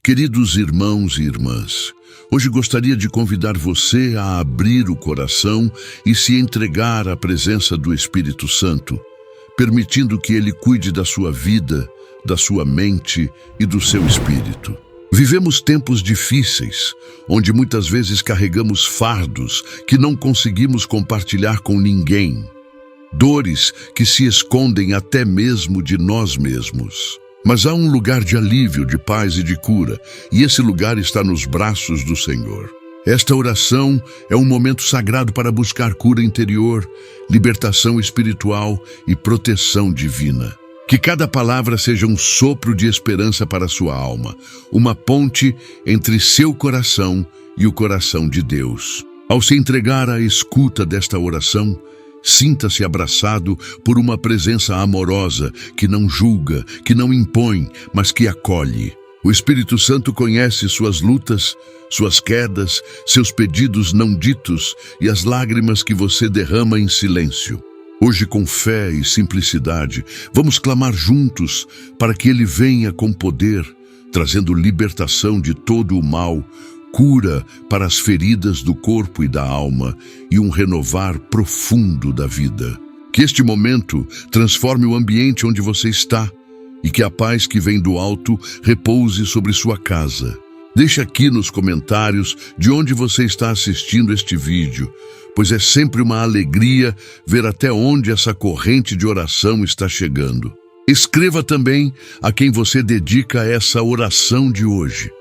Queridos irmãos e irmãs, hoje gostaria de convidar você a abrir o coração e se entregar à presença do Espírito Santo, permitindo que Ele cuide da sua vida, da sua mente e do seu espírito. Vivemos tempos difíceis, onde muitas vezes carregamos fardos que não conseguimos compartilhar com ninguém, dores que se escondem até mesmo de nós mesmos. Mas há um lugar de alívio, de paz e de cura, e esse lugar está nos braços do Senhor. Esta oração é um momento sagrado para buscar cura interior, libertação espiritual e proteção divina. Que cada palavra seja um sopro de esperança para a sua alma, uma ponte entre seu coração e o coração de Deus. Ao se entregar à escuta desta oração, sinta-se abraçado por uma presença amorosa que não julga, que não impõe, mas que acolhe. O Espírito Santo conhece suas lutas, suas quedas, seus pedidos não ditos e as lágrimas que você derrama em silêncio. Hoje, com fé e simplicidade, vamos clamar juntos para que Ele venha com poder, trazendo libertação de todo o mal, cura para as feridas do corpo e da alma e um renovar profundo da vida. Que este momento transforme o ambiente onde você está e que a paz que vem do alto repouse sobre sua casa. Deixe aqui nos comentários de onde você está assistindo este vídeo, pois é sempre uma alegria ver até onde essa corrente de oração está chegando. Escreva também a quem você dedica essa oração de hoje.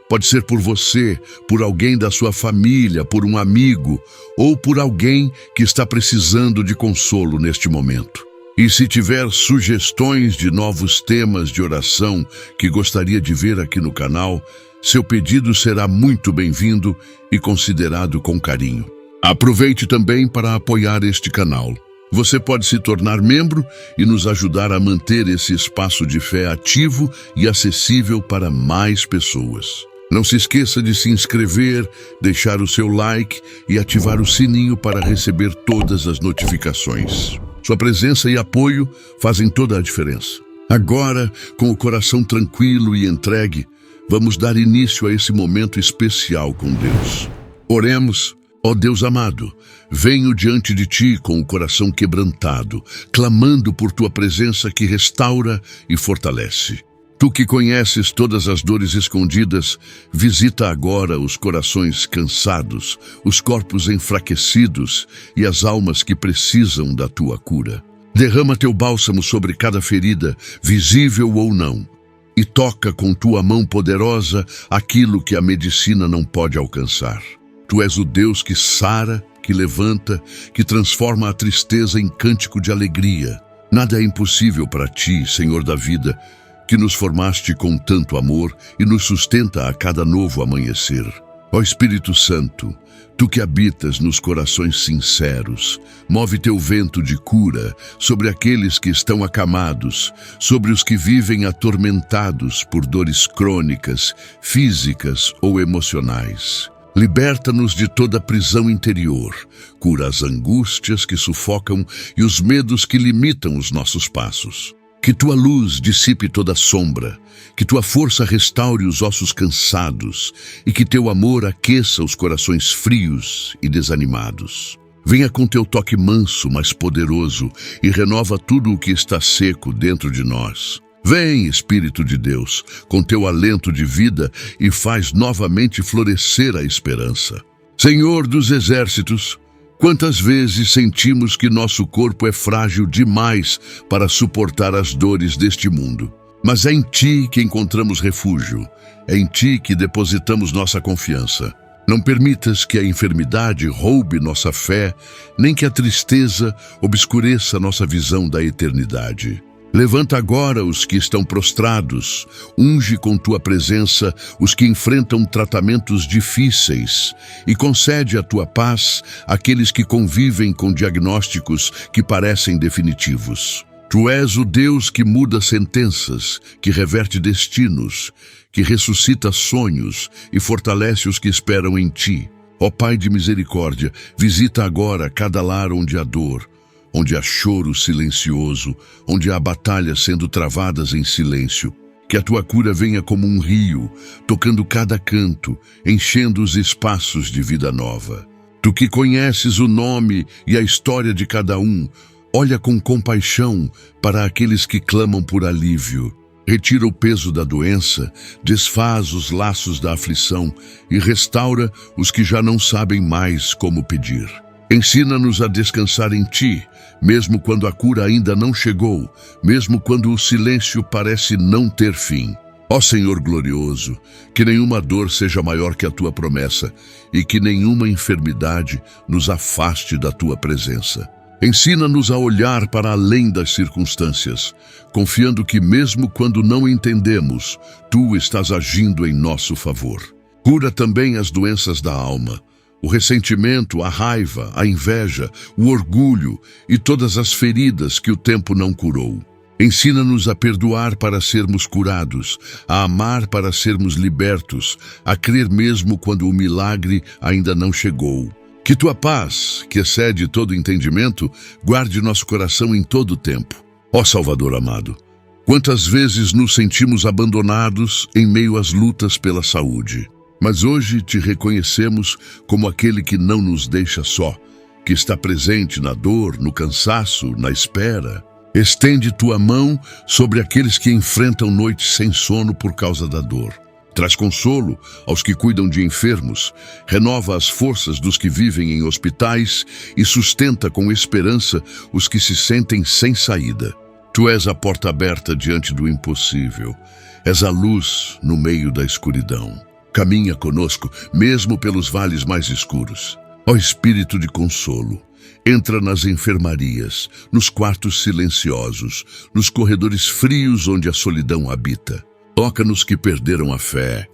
Pode ser por você, por alguém da sua família, por um amigo ou por alguém que está precisando de consolo neste momento. E se tiver sugestões de novos temas de oração que gostaria de ver aqui no canal, seu pedido será muito bem-vindo e considerado com carinho. Aproveite também para apoiar este canal. Você pode se tornar membro e nos ajudar a manter esse espaço de fé ativo e acessível para mais pessoas. Não se esqueça de se inscrever, deixar o seu like e ativar o sininho para receber todas as notificações. Sua presença e apoio fazem toda a diferença. Agora, com o coração tranquilo e entregue, vamos dar início a esse momento especial com Deus. Oremos. Ó Deus amado, venho diante de Ti com o coração quebrantado, clamando por Tua presença que restaura e fortalece. Tu que conheces todas as dores escondidas, visita agora os corações cansados, os corpos enfraquecidos e as almas que precisam da Tua cura. Derrama Teu bálsamo sobre cada ferida, visível ou não, e toca com Tua mão poderosa aquilo que a medicina não pode alcançar. Tu és o Deus que sara, que levanta, que transforma a tristeza em cântico de alegria. Nada é impossível para Ti, Senhor da vida, que nos formaste com tanto amor e nos sustenta a cada novo amanhecer. Ó Espírito Santo, Tu que habitas nos corações sinceros, move Teu vento de cura sobre aqueles que estão acamados, sobre os que vivem atormentados por dores crônicas, físicas ou emocionais. Liberta-nos de toda prisão interior, cura as angústias que sufocam e os medos que limitam os nossos passos. Que Tua luz dissipe toda sombra, que Tua força restaure os ossos cansados e que Teu amor aqueça os corações frios e desanimados. Venha com Teu toque manso, mas poderoso, e renova tudo o que está seco dentro de nós. Vem, Espírito de Deus, com Teu alento de vida e faz novamente florescer a esperança. Senhor dos exércitos, quantas vezes sentimos que nosso corpo é frágil demais para suportar as dores deste mundo. Mas é em Ti que encontramos refúgio, é em Ti que depositamos nossa confiança. Não permitas que a enfermidade roube nossa fé, nem que a tristeza obscureça nossa visão da eternidade. Levanta agora os que estão prostrados, unge com Tua presença os que enfrentam tratamentos difíceis e concede a Tua paz àqueles que convivem com diagnósticos que parecem definitivos. Tu és o Deus que muda sentenças, que reverte destinos, que ressuscita sonhos e fortalece os que esperam em Ti. Ó Pai de misericórdia, visita agora cada lar onde há dor, onde há choro silencioso, onde há batalhas sendo travadas em silêncio. Que a tua cura venha como um rio, tocando cada canto, enchendo os espaços de vida nova. Tu que conheces o nome e a história de cada um, olha com compaixão para aqueles que clamam por alívio. Retira o peso da doença, desfaz os laços da aflição e restaura os que já não sabem mais como pedir. Ensina-nos a descansar em Ti, mesmo quando a cura ainda não chegou, mesmo quando o silêncio parece não ter fim. Ó Senhor glorioso, que nenhuma dor seja maior que a Tua promessa e que nenhuma enfermidade nos afaste da Tua presença. Ensina-nos a olhar para além das circunstâncias, confiando que mesmo quando não entendemos, Tu estás agindo em nosso favor. Cura também as doenças da alma, o ressentimento, a raiva, a inveja, o orgulho e todas as feridas que o tempo não curou. Ensina-nos a perdoar para sermos curados, a amar para sermos libertos, a crer mesmo quando o milagre ainda não chegou. Que Tua paz, que excede todo entendimento, guarde nosso coração em todo o tempo. Ó Salvador amado, quantas vezes nos sentimos abandonados em meio às lutas pela saúde. Mas hoje Te reconhecemos como aquele que não nos deixa só, que está presente na dor, no cansaço, na espera. Estende Tua mão sobre aqueles que enfrentam noites sem sono por causa da dor. Traz consolo aos que cuidam de enfermos, renova as forças dos que vivem em hospitais e sustenta com esperança os que se sentem sem saída. Tu és a porta aberta diante do impossível, és a luz no meio da escuridão. Caminha conosco, mesmo pelos vales mais escuros. Ó Espírito de consolo, entra nas enfermarias, nos quartos silenciosos, nos corredores frios onde a solidão habita. Toca nos que perderam a fé,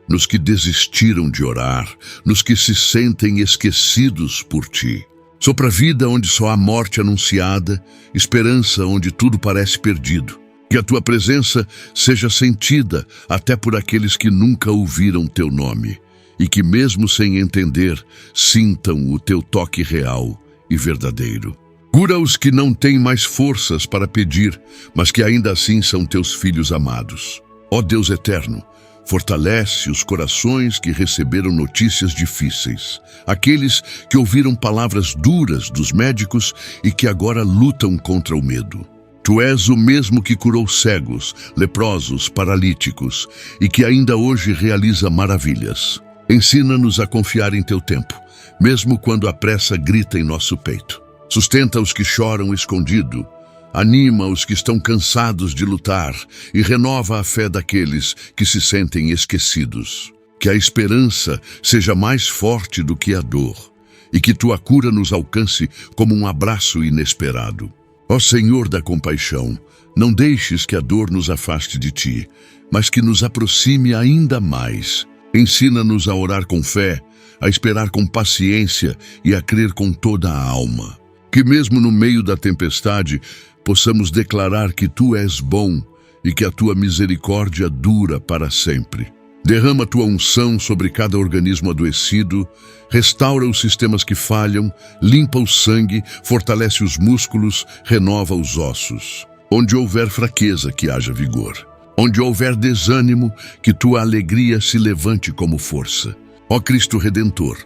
nos que desistiram de orar, nos que se sentem esquecidos por Ti. Sopra vida onde só há morte anunciada, esperança onde tudo parece perdido. Que a Tua presença seja sentida até por aqueles que nunca ouviram Teu nome e que, mesmo sem entender, sintam o Teu toque real e verdadeiro. Cura os que não têm mais forças para pedir, mas que ainda assim são Teus filhos amados. Ó Deus eterno, fortalece os corações que receberam notícias difíceis, aqueles que ouviram palavras duras dos médicos e que agora lutam contra o medo. Tu és o mesmo que curou cegos, leprosos, paralíticos e que ainda hoje realiza maravilhas. Ensina-nos a confiar em Teu tempo, mesmo quando a pressa grita em nosso peito. Sustenta os que choram escondido, anima os que estão cansados de lutar e renova a fé daqueles que se sentem esquecidos. Que a esperança seja mais forte do que a dor e que Tua cura nos alcance como um abraço inesperado. Ó Senhor da compaixão, não deixes que a dor nos afaste de Ti, mas que nos aproxime ainda mais. Ensina-nos a orar com fé, a esperar com paciência e a crer com toda a alma. Que mesmo no meio da tempestade, possamos declarar que Tu és bom e que a Tua misericórdia dura para sempre. Derrama Tua unção sobre cada organismo adoecido, restaura os sistemas que falham, limpa o sangue, fortalece os músculos, renova os ossos. Onde houver fraqueza, que haja vigor. Onde houver desânimo, que Tua alegria se levante como força. Ó Cristo Redentor,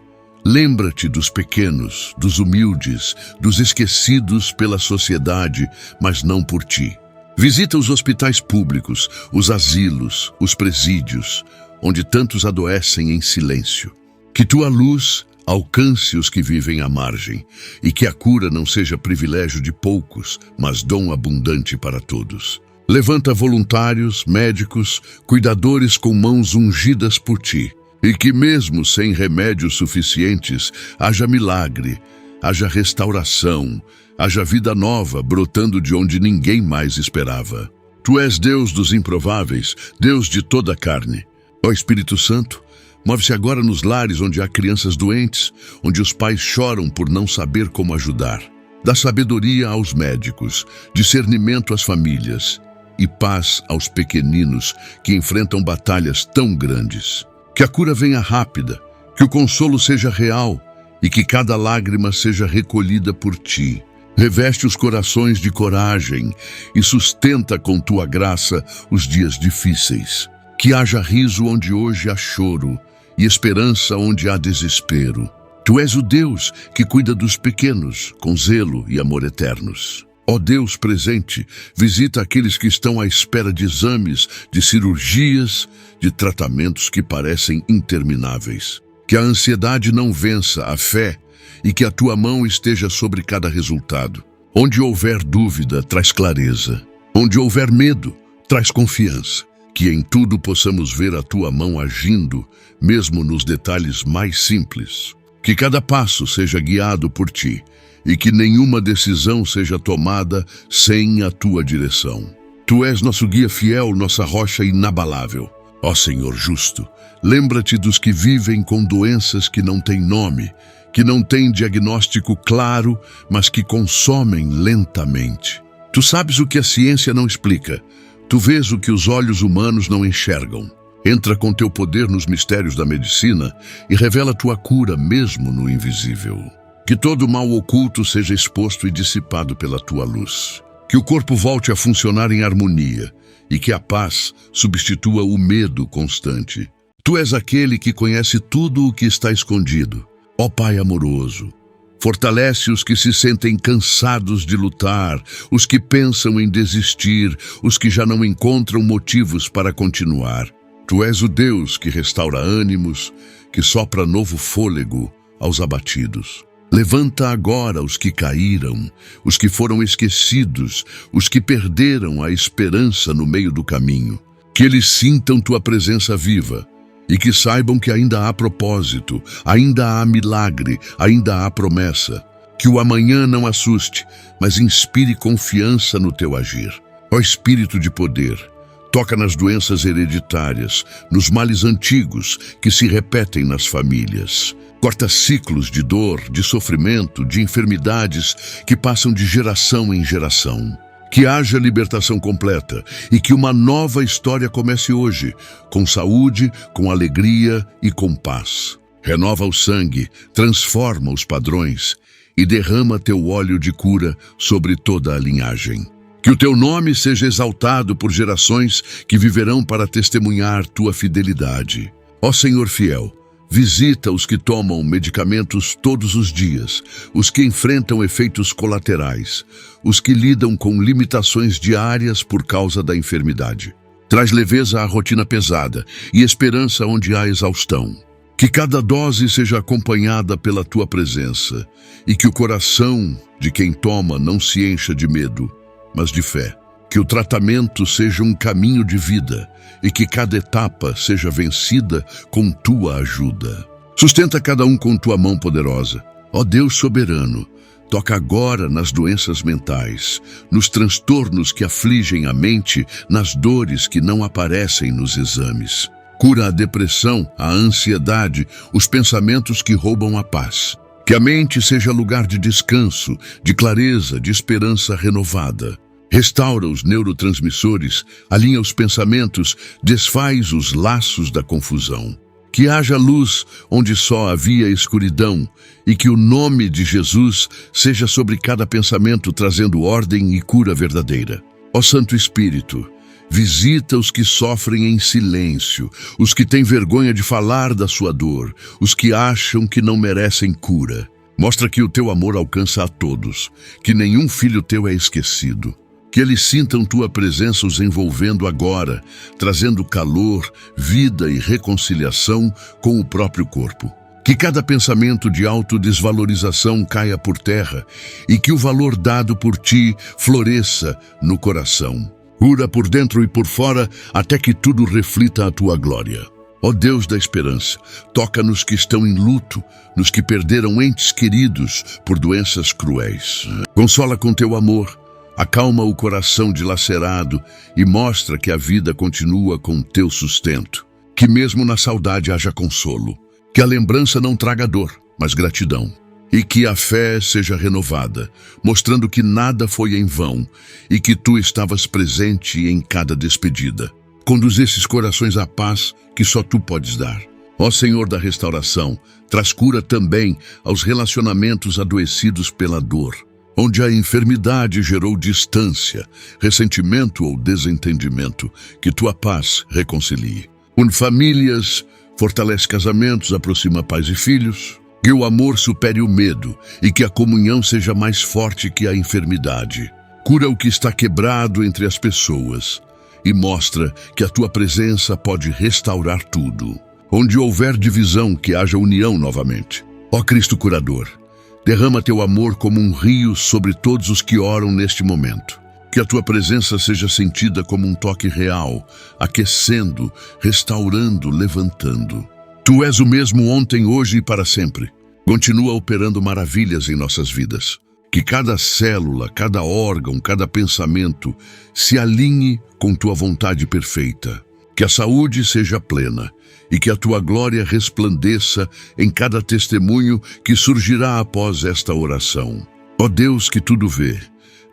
lembra-te dos pequenos, dos humildes, dos esquecidos pela sociedade, mas não por Ti. Visita os hospitais públicos, os asilos, os presídios, onde tantos adoecem em silêncio. Que Tua luz alcance os que vivem à margem e que a cura não seja privilégio de poucos, mas dom abundante para todos. Levanta voluntários, médicos, cuidadores com mãos ungidas por Ti e que mesmo sem remédios suficientes, haja milagre, haja restauração, haja vida nova brotando de onde ninguém mais esperava. Tu és Deus dos improváveis, Deus de toda a carne. Ó Espírito Santo, move-se agora nos lares onde há crianças doentes, onde os pais choram por não saber como ajudar. Dá sabedoria aos médicos, discernimento às famílias e paz aos pequeninos que enfrentam batalhas tão grandes. Que a cura venha rápida, que o consolo seja real e que cada lágrima seja recolhida por Ti. Reveste os corações de coragem e sustenta com tua graça os dias difíceis. Que haja riso onde hoje há choro e esperança onde há desespero. Tu és o Deus que cuida dos pequenos com zelo e amor eternos. Ó Deus presente, visita aqueles que estão à espera de exames, de cirurgias, de tratamentos que parecem intermináveis. Que a ansiedade não vença a fé e que a tua mão esteja sobre cada resultado. Onde houver dúvida, traz clareza. Onde houver medo, traz confiança. Que em tudo possamos ver a tua mão agindo, mesmo nos detalhes mais simples. Que cada passo seja guiado por ti e que nenhuma decisão seja tomada sem a tua direção. Tu és nosso guia fiel, nossa rocha inabalável. Ó Senhor justo, lembra-te dos que vivem com doenças que não têm nome, que não têm diagnóstico claro, mas que consomem lentamente. Tu sabes o que a ciência não explica. Tu vês o que os olhos humanos não enxergam. Entra com teu poder nos mistérios da medicina e revela tua cura mesmo no invisível. Que todo mal oculto seja exposto e dissipado pela tua luz. Que o corpo volte a funcionar em harmonia e que a paz substitua o medo constante. Tu és aquele que conhece tudo o que está escondido. Ó Pai amoroso, fortalece os que se sentem cansados de lutar, os que pensam em desistir, os que já não encontram motivos para continuar. Tu és o Deus que restaura ânimos, que sopra novo fôlego aos abatidos. Levanta agora os que caíram, os que foram esquecidos, os que perderam a esperança no meio do caminho. Que eles sintam tua presença viva e que saibam que ainda há propósito, ainda há milagre, ainda há promessa. Que o amanhã não assuste, mas inspire confiança no teu agir. Ó Espírito de poder, toca nas doenças hereditárias, nos males antigos que se repetem nas famílias. Corta ciclos de dor, de sofrimento, de enfermidades que passam de geração em geração. Que haja libertação completa e que uma nova história comece hoje, com saúde, com alegria e com paz. Renova o sangue, transforma os padrões e derrama teu óleo de cura sobre toda a linhagem. Que o teu nome seja exaltado por gerações que viverão para testemunhar tua fidelidade. Ó Senhor fiel, visita os que tomam medicamentos todos os dias, os que enfrentam efeitos colaterais, os que lidam com limitações diárias por causa da enfermidade. Traz leveza à rotina pesada e esperança onde há exaustão. Que cada dose seja acompanhada pela tua presença e que o coração de quem toma não se encha de medo, mas de fé. Que o tratamento seja um caminho de vida e que cada etapa seja vencida com tua ajuda. Sustenta cada um com tua mão poderosa. Ó Deus soberano, toca agora nas doenças mentais, nos transtornos que afligem a mente, nas dores que não aparecem nos exames. Cura a depressão, a ansiedade, os pensamentos que roubam a paz. Que a mente seja lugar de descanso, de clareza, de esperança renovada. Restaura os neurotransmissores, alinha os pensamentos, desfaz os laços da confusão. Que haja luz onde só havia escuridão e que o nome de Jesus seja sobre cada pensamento, trazendo ordem e cura verdadeira. Ó Santo Espírito, visita os que sofrem em silêncio, os que têm vergonha de falar da sua dor, os que acham que não merecem cura. Mostra que o teu amor alcança a todos, que nenhum filho teu é esquecido. Que eles sintam tua presença os envolvendo agora, trazendo calor, vida e reconciliação com o próprio corpo. Que cada pensamento de autodesvalorização caia por terra e que o valor dado por ti floresça no coração. Cura por dentro e por fora até que tudo reflita a tua glória. Ó Deus da esperança, toca nos que estão em luto, nos que perderam entes queridos por doenças cruéis. Consola com teu amor. Acalma o coração dilacerado e mostra que a vida continua com teu sustento. Que mesmo na saudade haja consolo. Que a lembrança não traga dor, mas gratidão. E que a fé seja renovada, mostrando que nada foi em vão e que tu estavas presente em cada despedida. Conduz esses corações à paz que só tu podes dar. Ó Senhor da restauração, traz cura também aos relacionamentos adoecidos pela dor. Onde a enfermidade gerou distância, ressentimento ou desentendimento, que tua paz reconcilie. Une famílias, fortalece casamentos, aproxima pais e filhos. Que o amor supere o medo e que a comunhão seja mais forte que a enfermidade. Cura o que está quebrado entre as pessoas e mostra que a tua presença pode restaurar tudo. Onde houver divisão, que haja união novamente. Ó Cristo curador, derrama teu amor como um rio sobre todos os que oram neste momento. Que a tua presença seja sentida como um toque real, aquecendo, restaurando, levantando. Tu és o mesmo ontem, hoje e para sempre. Continua operando maravilhas em nossas vidas. Que cada célula, cada órgão, cada pensamento se alinhe com tua vontade perfeita. Que a saúde seja plena e que a tua glória resplandeça em cada testemunho que surgirá após esta oração. Ó Deus que tudo vê,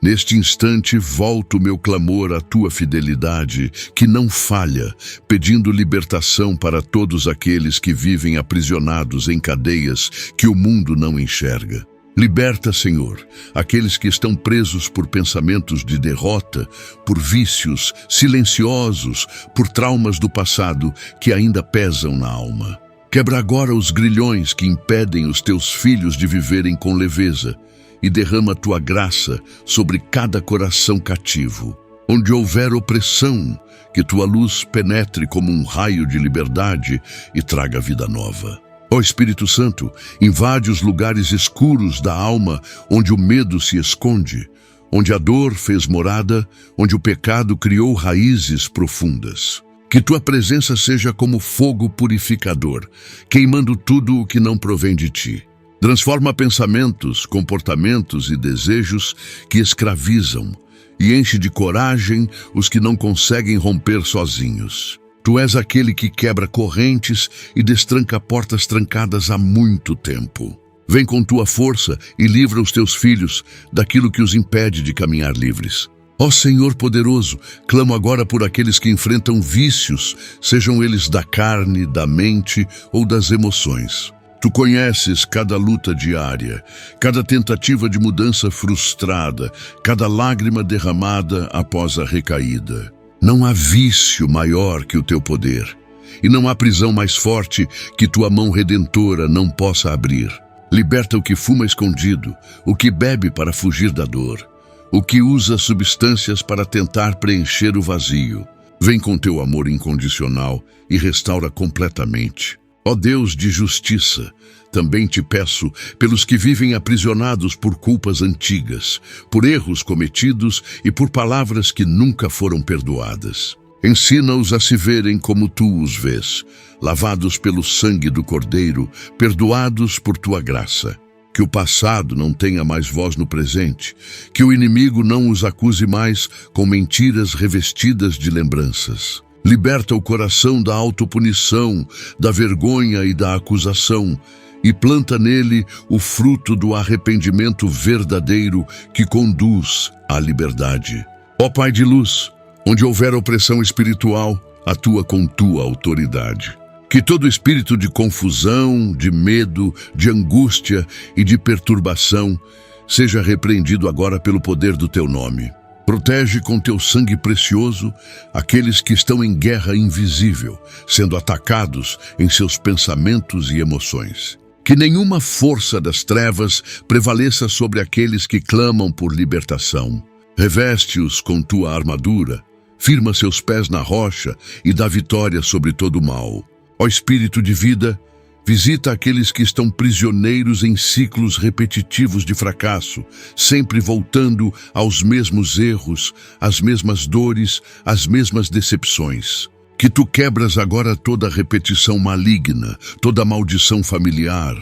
neste instante volto o meu clamor à tua fidelidade, que não falha, pedindo libertação para todos aqueles que vivem aprisionados em cadeias que o mundo não enxerga. Liberta, Senhor, aqueles que estão presos por pensamentos de derrota, por vícios silenciosos, por traumas do passado que ainda pesam na alma. Quebra agora os grilhões que impedem os teus filhos de viverem com leveza e derrama tua graça sobre cada coração cativo. Onde houver opressão, que tua luz penetre como um raio de liberdade e traga vida nova. Ó Espírito Santo, invade os lugares escuros da alma onde o medo se esconde, onde a dor fez morada, onde o pecado criou raízes profundas. Que tua presença seja como fogo purificador, queimando tudo o que não provém de ti. Transforma pensamentos, comportamentos e desejos que escravizam e enche de coragem os que não conseguem romper sozinhos. Tu és aquele que quebra correntes e destranca portas trancadas há muito tempo. Vem com tua força e livra os teus filhos daquilo que os impede de caminhar livres. Ó Senhor poderoso, clamo agora por aqueles que enfrentam vícios, sejam eles da carne, da mente ou das emoções. Tu conheces cada luta diária, cada tentativa de mudança frustrada, cada lágrima derramada após a recaída. Não há vício maior que o teu poder, e não há prisão mais forte que tua mão redentora não possa abrir. Liberta o que fuma escondido, o que bebe para fugir da dor, o que usa substâncias para tentar preencher o vazio. Vem com teu amor incondicional e restaura completamente. Ó Deus de justiça, também te peço pelos que vivem aprisionados por culpas antigas, por erros cometidos e por palavras que nunca foram perdoadas. Ensina-os a se verem como tu os vês, lavados pelo sangue do Cordeiro, perdoados por tua graça. Que o passado não tenha mais voz no presente, que o inimigo não os acuse mais com mentiras revestidas de lembranças. Liberta o coração da autopunição, da vergonha e da acusação, e planta nele o fruto do arrependimento verdadeiro que conduz à liberdade. Ó Pai de luz, onde houver opressão espiritual, atua com tua autoridade. Que todo espírito de confusão, de medo, de angústia e de perturbação seja repreendido agora pelo poder do teu nome. Protege com teu sangue precioso aqueles que estão em guerra invisível, sendo atacados em seus pensamentos e emoções. Que nenhuma força das trevas prevaleça sobre aqueles que clamam por libertação. Reveste-os com tua armadura, firma seus pés na rocha e dá vitória sobre todo o mal. Ó Espírito de vida, visita aqueles que estão prisioneiros em ciclos repetitivos de fracasso, sempre voltando aos mesmos erros, às mesmas dores, às mesmas decepções. Que tu quebras agora toda repetição maligna, toda maldição familiar,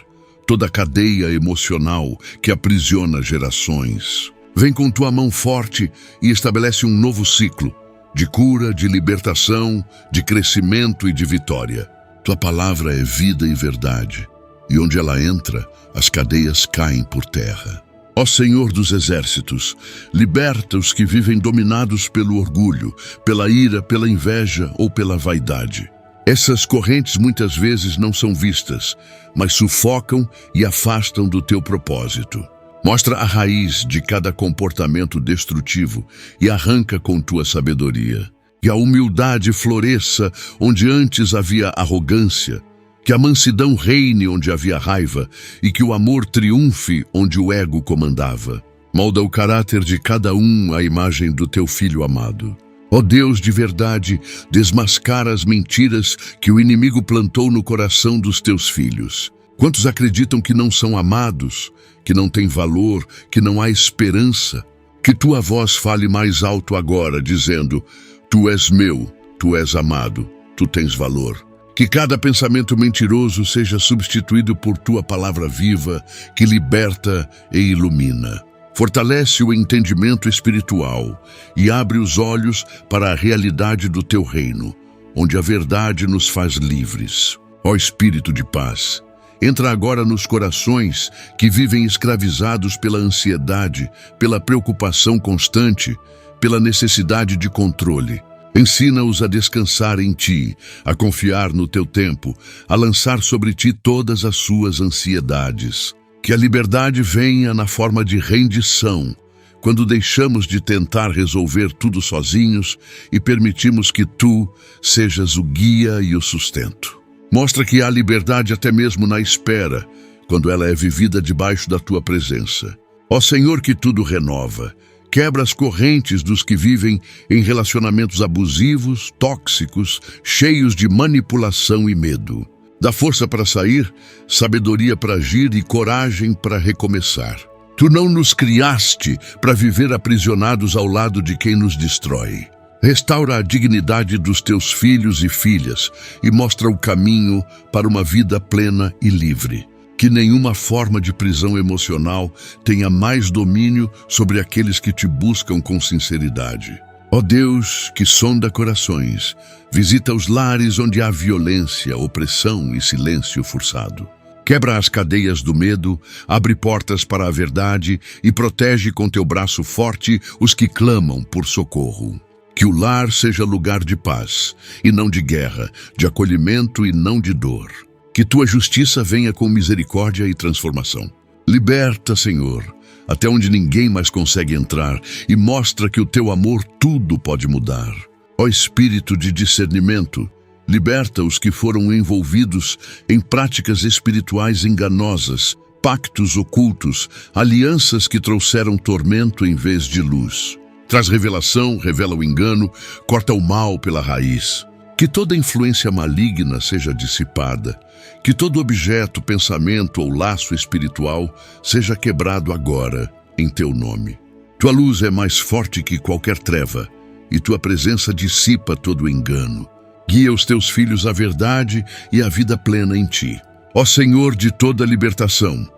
toda cadeia emocional que aprisiona gerações. Vem com tua mão forte e estabelece um novo ciclo de cura, de libertação, de crescimento e de vitória. Tua palavra é vida e verdade, e onde ela entra, as cadeias caem por terra. Ó Senhor dos exércitos, liberta os que vivem dominados pelo orgulho, pela ira, pela inveja ou pela vaidade. Essas correntes muitas vezes não são vistas, mas sufocam e afastam do teu propósito. Mostra a raiz de cada comportamento destrutivo e arranca com tua sabedoria. Que a humildade floresça onde antes havia arrogância, que a mansidão reine onde havia raiva e que o amor triunfe onde o ego comandava. Molda o caráter de cada um à imagem do teu Filho amado. Ó Deus de verdade, desmascara as mentiras que o inimigo plantou no coração dos teus filhos. Quantos acreditam que não são amados, que não têm valor, que não há esperança? Que tua voz fale mais alto agora, dizendo: Tu és meu, tu és amado, tu tens valor. Que cada pensamento mentiroso seja substituído por tua palavra viva, que liberta e ilumina. Fortalece o entendimento espiritual e abre os olhos para a realidade do teu reino, onde a verdade nos faz livres. Ó Espírito de paz, entra agora nos corações que vivem escravizados pela ansiedade, pela preocupação constante, pela necessidade de controle. Ensina-os a descansar em ti, a confiar no teu tempo, a lançar sobre ti todas as suas ansiedades. Que a liberdade venha na forma de rendição, quando deixamos de tentar resolver tudo sozinhos e permitimos que tu sejas o guia e o sustento. Mostra que há liberdade até mesmo na espera, quando ela é vivida debaixo da tua presença. Ó Senhor, que tudo renova, quebra as correntes dos que vivem em relacionamentos abusivos, tóxicos, cheios de manipulação e medo. Dá força para sair, sabedoria para agir e coragem para recomeçar. Tu não nos criaste para viver aprisionados ao lado de quem nos destrói. Restaura a dignidade dos teus filhos e filhas e mostra o caminho para uma vida plena e livre. Que nenhuma forma de prisão emocional tenha mais domínio sobre aqueles que te buscam com sinceridade. Ó Deus, que sonda corações, visita os lares onde há violência, opressão e silêncio forçado. Quebra as cadeias do medo, abre portas para a verdade e protege com teu braço forte os que clamam por socorro. Que o lar seja lugar de paz e não de guerra, de acolhimento e não de dor. Que tua justiça venha com misericórdia e transformação. Liberta, Senhor, até onde ninguém mais consegue entrar, e mostra que o teu amor tudo pode mudar. Ó Espírito de discernimento, liberta os que foram envolvidos em práticas espirituais enganosas, pactos ocultos, alianças que trouxeram tormento em vez de luz. Traz revelação, revela o engano, corta o mal pela raiz. Que toda influência maligna seja dissipada, que todo objeto, pensamento ou laço espiritual seja quebrado agora, em teu nome. Tua luz é mais forte que qualquer treva, e tua presença dissipa todo engano. Guia os teus filhos à verdade e à vida plena em ti. Ó Senhor de toda libertação,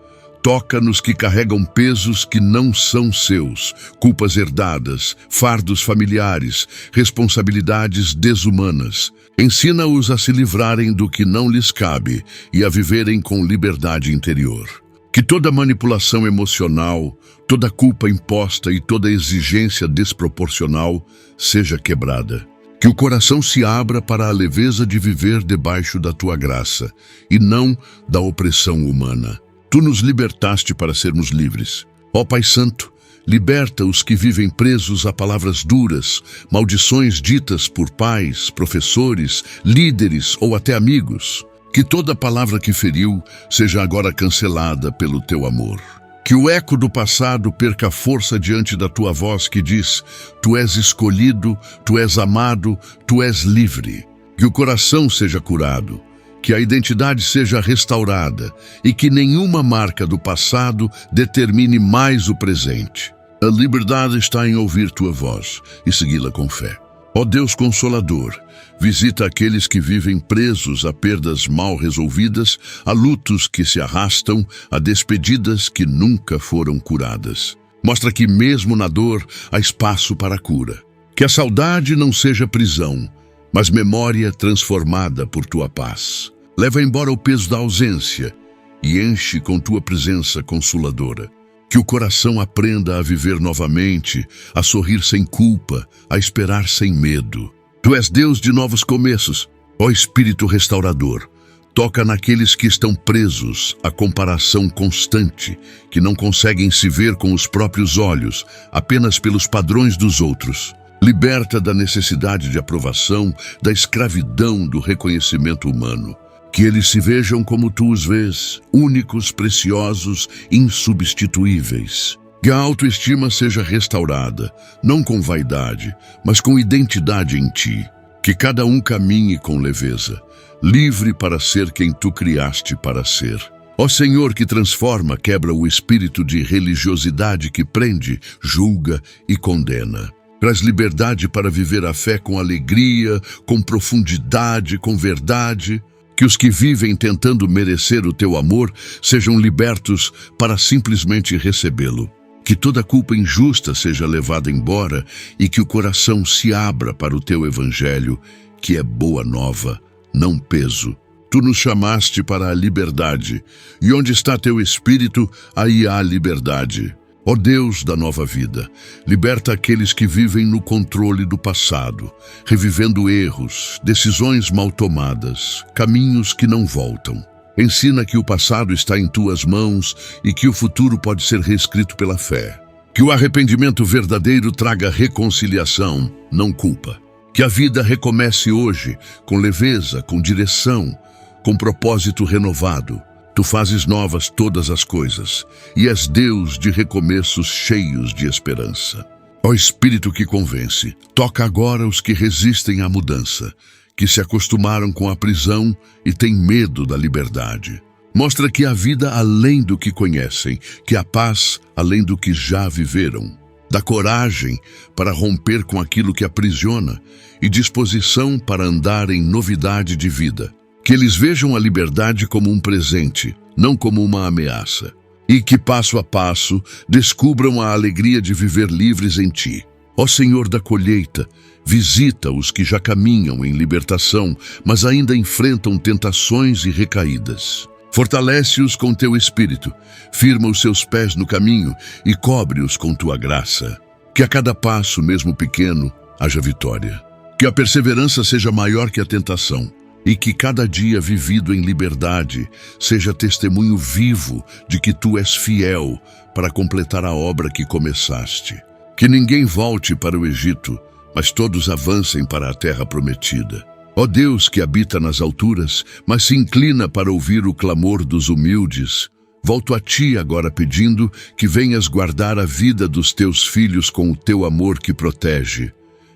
toca nos que carregam pesos que não são seus, culpas herdadas, fardos familiares, responsabilidades desumanas. Ensina-os a se livrarem do que não lhes cabe e a viverem com liberdade interior. Que toda manipulação emocional, toda culpa imposta e toda exigência desproporcional seja quebrada. Que o coração se abra para a leveza de viver debaixo da tua graça e não da opressão humana. Tu nos libertaste para sermos livres. Ó Pai Santo, liberta os que vivem presos a palavras duras, maldições ditas por pais, professores, líderes ou até amigos. Que toda palavra que feriu seja agora cancelada pelo teu amor. Que o eco do passado perca força diante da tua voz que diz: Tu és escolhido, tu és amado, tu és livre. Que o coração seja curado, que a identidade seja restaurada e que nenhuma marca do passado determine mais o presente. A liberdade está em ouvir tua voz e segui-la com fé. Ó Deus Consolador, visita aqueles que vivem presos a perdas mal resolvidas, a lutos que se arrastam, a despedidas que nunca foram curadas. Mostra que mesmo na dor há espaço para a cura. Que a saudade não seja prisão, mas memória transformada por tua paz. Leva embora o peso da ausência e enche com tua presença consoladora. Que o coração aprenda a viver novamente, a sorrir sem culpa, a esperar sem medo. Tu és Deus de novos começos, ó Espírito restaurador. Toca naqueles que estão presos à comparação constante, que não conseguem se ver com os próprios olhos, apenas pelos padrões dos outros. Liberta da necessidade de aprovação, da escravidão do reconhecimento humano. Que eles se vejam como tu os vês, únicos, preciosos, insubstituíveis. Que a autoestima seja restaurada, não com vaidade, mas com identidade em ti. Que cada um caminhe com leveza, livre para ser quem tu criaste para ser. Ó Senhor, que transforma, quebra o espírito de religiosidade que prende, julga e condena. Traz liberdade para viver a fé com alegria, com profundidade, com verdade. Que os que vivem tentando merecer o teu amor sejam libertos para simplesmente recebê-lo. Que toda culpa injusta seja levada embora e que o coração se abra para o teu evangelho, que é boa nova, não peso. Tu nos chamaste para a liberdade, e onde está teu espírito, aí há liberdade. Ó Deus da nova vida, liberta aqueles que vivem no controle do passado, revivendo erros, decisões mal tomadas, caminhos que não voltam. Ensina que o passado está em tuas mãos e que o futuro pode ser reescrito pela fé. Que o arrependimento verdadeiro traga reconciliação, não culpa. Que a vida recomece hoje, com leveza, com direção, com propósito renovado. Tu fazes novas todas as coisas, e és Deus de recomeços cheios de esperança. Ó Espírito que convence, toca agora os que resistem à mudança, que se acostumaram com a prisão e têm medo da liberdade. Mostra que há vida além do que conhecem, que há paz além do que já viveram. Dá coragem para romper com aquilo que aprisiona e disposição para andar em novidade de vida. Que eles vejam a liberdade como um presente, não como uma ameaça. E que, passo a passo, descubram a alegria de viver livres em ti. Ó Senhor da colheita, visita os que já caminham em libertação, mas ainda enfrentam tentações e recaídas. Fortalece-os com teu espírito, firma os seus pés no caminho e cobre-os com tua graça. Que a cada passo, mesmo pequeno, haja vitória. Que a perseverança seja maior que a tentação. E que cada dia vivido em liberdade seja testemunho vivo de que tu és fiel para completar a obra que começaste. Que ninguém volte para o Egito, mas todos avancem para a terra prometida. Ó Deus que habita nas alturas, mas se inclina para ouvir o clamor dos humildes, volto a ti agora pedindo que venhas guardar a vida dos teus filhos com o teu amor que protege,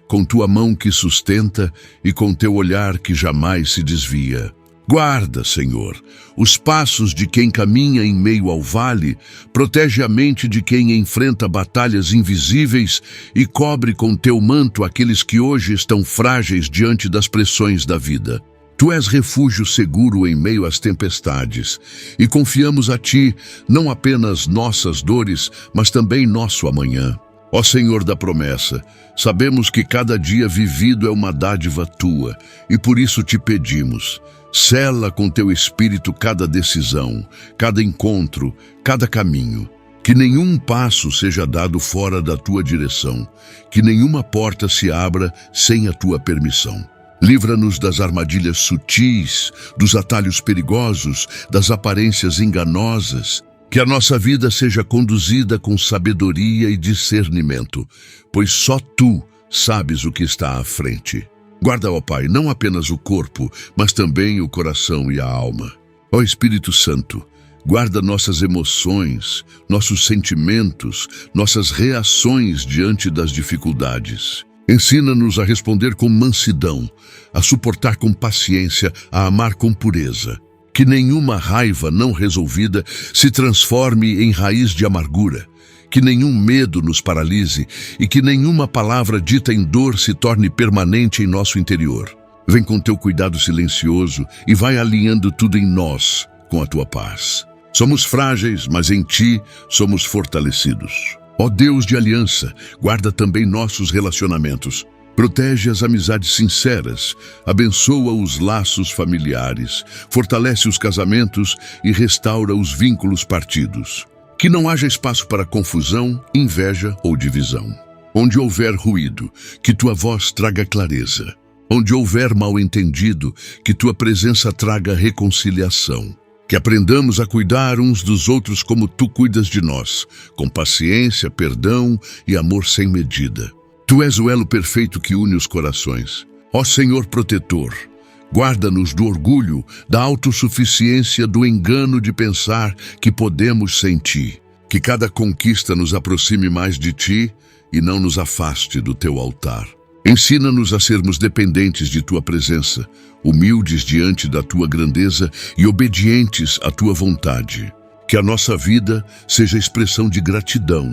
com tua mão que sustenta e com teu olhar que jamais se desvia. Guarda, Senhor, os passos de quem caminha em meio ao vale, protege a mente de quem enfrenta batalhas invisíveis e cobre com teu manto aqueles que hoje estão frágeis diante das pressões da vida. Tu és refúgio seguro em meio às tempestades, e confiamos a ti não apenas nossas dores, mas também nosso amanhã. Ó Senhor da promessa, sabemos que cada dia vivido é uma dádiva tua, e por isso te pedimos, sela com teu espírito cada decisão, cada encontro, cada caminho. Que nenhum passo seja dado fora da tua direção, que nenhuma porta se abra sem a tua permissão. Livra-nos das armadilhas sutis, dos atalhos perigosos, das aparências enganosas. Que a nossa vida seja conduzida com sabedoria e discernimento, pois só tu sabes o que está à frente. Guarda, ó Pai, não apenas o corpo, mas também o coração e a alma. Ó Espírito Santo, guarda nossas emoções, nossos sentimentos, nossas reações diante das dificuldades. Ensina-nos a responder com mansidão, a suportar com paciência, a amar com pureza. Que nenhuma raiva não resolvida se transforme em raiz de amargura. Que nenhum medo nos paralise e que nenhuma palavra dita em dor se torne permanente em nosso interior. Vem com teu cuidado silencioso e vai alinhando tudo em nós com a tua paz. Somos frágeis, mas em ti somos fortalecidos. Ó Deus de aliança, guarda também nossos relacionamentos. Protege as amizades sinceras, abençoa os laços familiares, fortalece os casamentos e restaura os vínculos partidos. Que não haja espaço para confusão, inveja ou divisão. Onde houver ruído, que tua voz traga clareza. Onde houver mal-entendido, que tua presença traga reconciliação. Que aprendamos a cuidar uns dos outros como tu cuidas de nós, com paciência, perdão e amor sem medida. Tu és o elo perfeito que une os corações. Ó Senhor protetor, guarda-nos do orgulho, da autossuficiência, do engano de pensar que podemos sem ti. Que cada conquista nos aproxime mais de ti e não nos afaste do teu altar. Ensina-nos a sermos dependentes de tua presença, humildes diante da tua grandeza e obedientes à tua vontade. Que a nossa vida seja expressão de gratidão,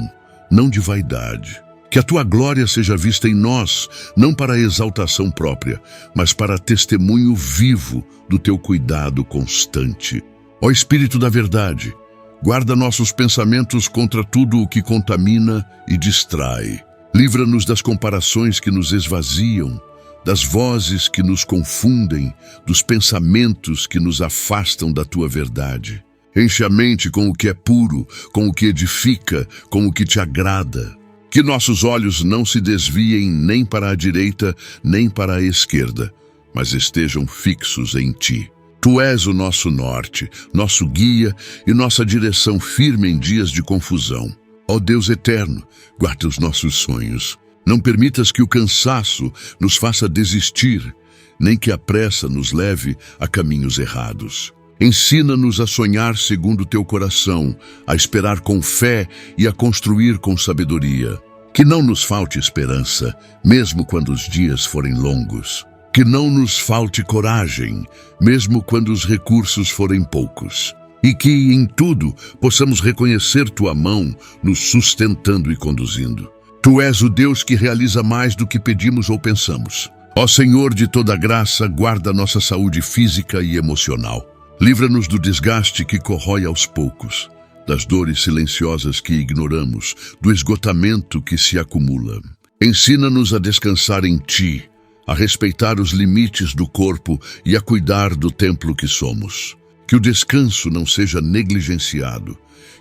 não de vaidade. Que a tua glória seja vista em nós, não para exaltação própria, mas para testemunho vivo do teu cuidado constante. Ó Espírito da verdade, guarda nossos pensamentos contra tudo o que contamina e distrai. Livra-nos das comparações que nos esvaziam, das vozes que nos confundem, dos pensamentos que nos afastam da tua verdade. Enche a mente com o que é puro, com o que edifica, com o que te agrada. Que nossos olhos não se desviem nem para a direita, nem para a esquerda, mas estejam fixos em ti. Tu és o nosso norte, nosso guia e nossa direção firme em dias de confusão. Ó Deus eterno, guarda os nossos sonhos. Não permitas que o cansaço nos faça desistir, nem que a pressa nos leve a caminhos errados. Ensina-nos a sonhar segundo o teu coração, a esperar com fé e a construir com sabedoria. Que não nos falte esperança, mesmo quando os dias forem longos. Que não nos falte coragem, mesmo quando os recursos forem poucos. E que, em tudo, possamos reconhecer tua mão nos sustentando e conduzindo. Tu és o Deus que realiza mais do que pedimos ou pensamos. Ó Senhor de toda graça, guarda nossa saúde física e emocional. Livra-nos do desgaste que corrói aos poucos, das dores silenciosas que ignoramos, do esgotamento que se acumula. Ensina-nos a descansar em ti, a respeitar os limites do corpo e a cuidar do templo que somos. Que o descanso não seja negligenciado,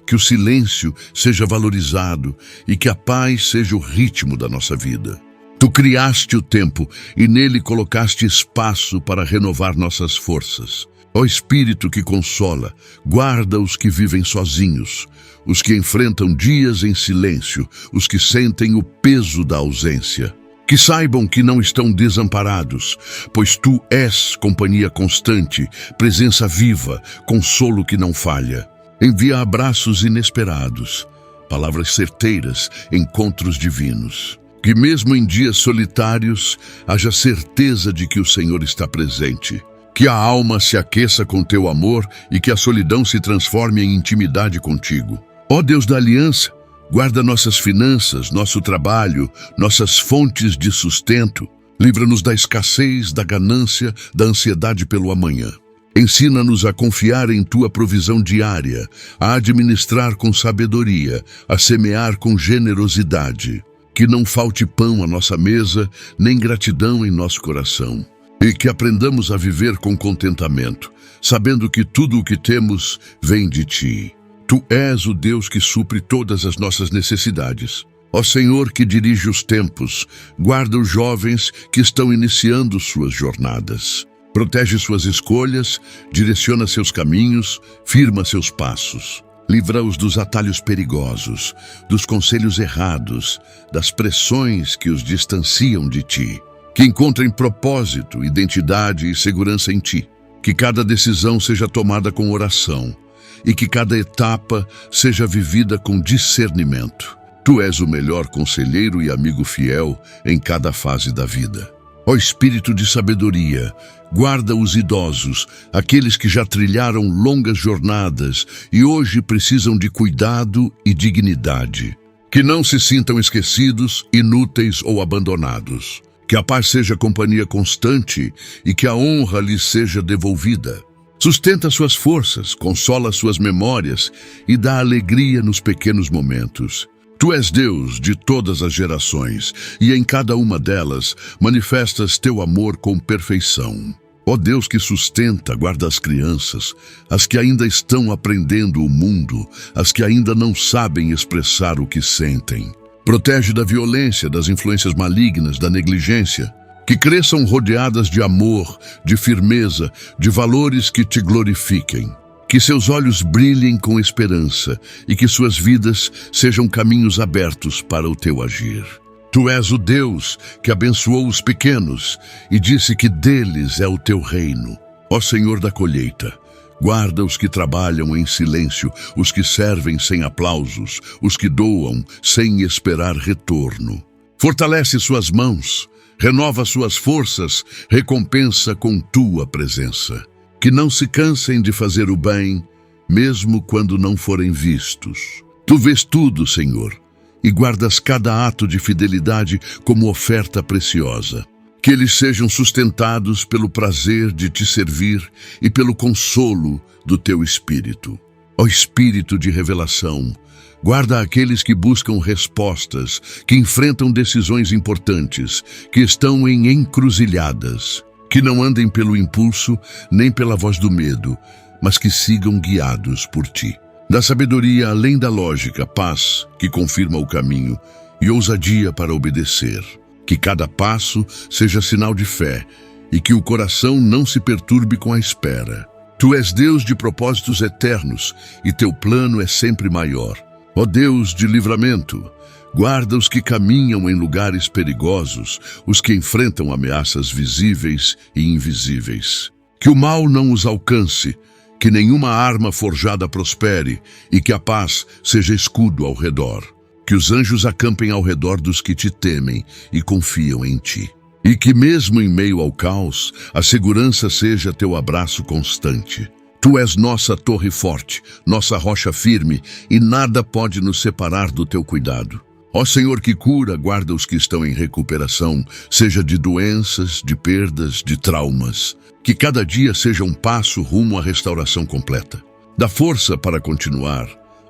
que o silêncio seja valorizado e que a paz seja o ritmo da nossa vida. Tu criaste o tempo e nele colocaste espaço para renovar nossas forças. Ó Espírito que consola, guarda os que vivem sozinhos, os que enfrentam dias em silêncio, os que sentem o peso da ausência. Que saibam que não estão desamparados, pois tu és companhia constante, presença viva, consolo que não falha. Envia abraços inesperados, palavras certeiras, encontros divinos. Que mesmo em dias solitários, haja certeza de que o Senhor está presente. Que a alma se aqueça com teu amor e que a solidão se transforme em intimidade contigo. Ó Deus da aliança, guarda nossas finanças, nosso trabalho, nossas fontes de sustento. Livra-nos da escassez, da ganância, da ansiedade pelo amanhã. Ensina-nos a confiar em tua provisão diária, a administrar com sabedoria, a semear com generosidade. Que não falte pão à nossa mesa, nem gratidão em nosso coração. E que aprendamos a viver com contentamento, sabendo que tudo o que temos vem de ti. Tu és o Deus que supre todas as nossas necessidades. Ó Senhor que dirige os tempos, guarda os jovens que estão iniciando suas jornadas. Protege suas escolhas, direciona seus caminhos, firma seus passos. Livra-os dos atalhos perigosos, dos conselhos errados, das pressões que os distanciam de ti. Que encontrem propósito, identidade e segurança em ti. Que cada decisão seja tomada com oração e que cada etapa seja vivida com discernimento. Tu és o melhor conselheiro e amigo fiel em cada fase da vida. Ó Espírito de sabedoria, guarda os idosos, aqueles que já trilharam longas jornadas e hoje precisam de cuidado e dignidade. Que não se sintam esquecidos, inúteis ou abandonados. Que a paz seja companhia constante e que a honra lhes seja devolvida. Sustenta suas forças, consola suas memórias e dá alegria nos pequenos momentos. Tu és Deus de todas as gerações e em cada uma delas manifestas teu amor com perfeição. Ó Deus que sustenta, guarda as crianças, as que ainda estão aprendendo o mundo, as que ainda não sabem expressar o que sentem. Protege da violência, das influências malignas, da negligência. Que cresçam rodeadas de amor, de firmeza, de valores que te glorifiquem. Que seus olhos brilhem com esperança e que suas vidas sejam caminhos abertos para o teu agir. Tu és o Deus que abençoou os pequenos e disse que deles é o teu reino. Ó Senhor da colheita, guarda os que trabalham em silêncio, os que servem sem aplausos, os que doam sem esperar retorno. Fortalece suas mãos, renova suas forças, recompensa com tua presença. Que não se cansem de fazer o bem, mesmo quando não forem vistos. Tu vês tudo, Senhor, e guardas cada ato de fidelidade como oferta preciosa. Que eles sejam sustentados pelo prazer de te servir e pelo consolo do teu Espírito. Ó Espírito de revelação, guarda aqueles que buscam respostas, que enfrentam decisões importantes, que estão em encruzilhadas. Que não andem pelo impulso, nem pela voz do medo, mas que sigam guiados por ti. Dá sabedoria além da lógica, paz, que confirma o caminho, e ousadia para obedecer. Que cada passo seja sinal de fé, e que o coração não se perturbe com a espera. Tu és Deus de propósitos eternos, e teu plano é sempre maior. Ó Deus de livramento, guarda os que caminham em lugares perigosos, os que enfrentam ameaças visíveis e invisíveis. Que o mal não os alcance, que nenhuma arma forjada prospere e que a paz seja escudo ao redor. Que os anjos acampem ao redor dos que te temem e confiam em ti. E que mesmo em meio ao caos, a segurança seja teu abraço constante. Tu és nossa torre forte, nossa rocha firme, e nada pode nos separar do teu cuidado. Ó Senhor que cura, guarda os que estão em recuperação, seja de doenças, de perdas, de traumas. Que cada dia seja um passo rumo à restauração completa. Dá força para continuar,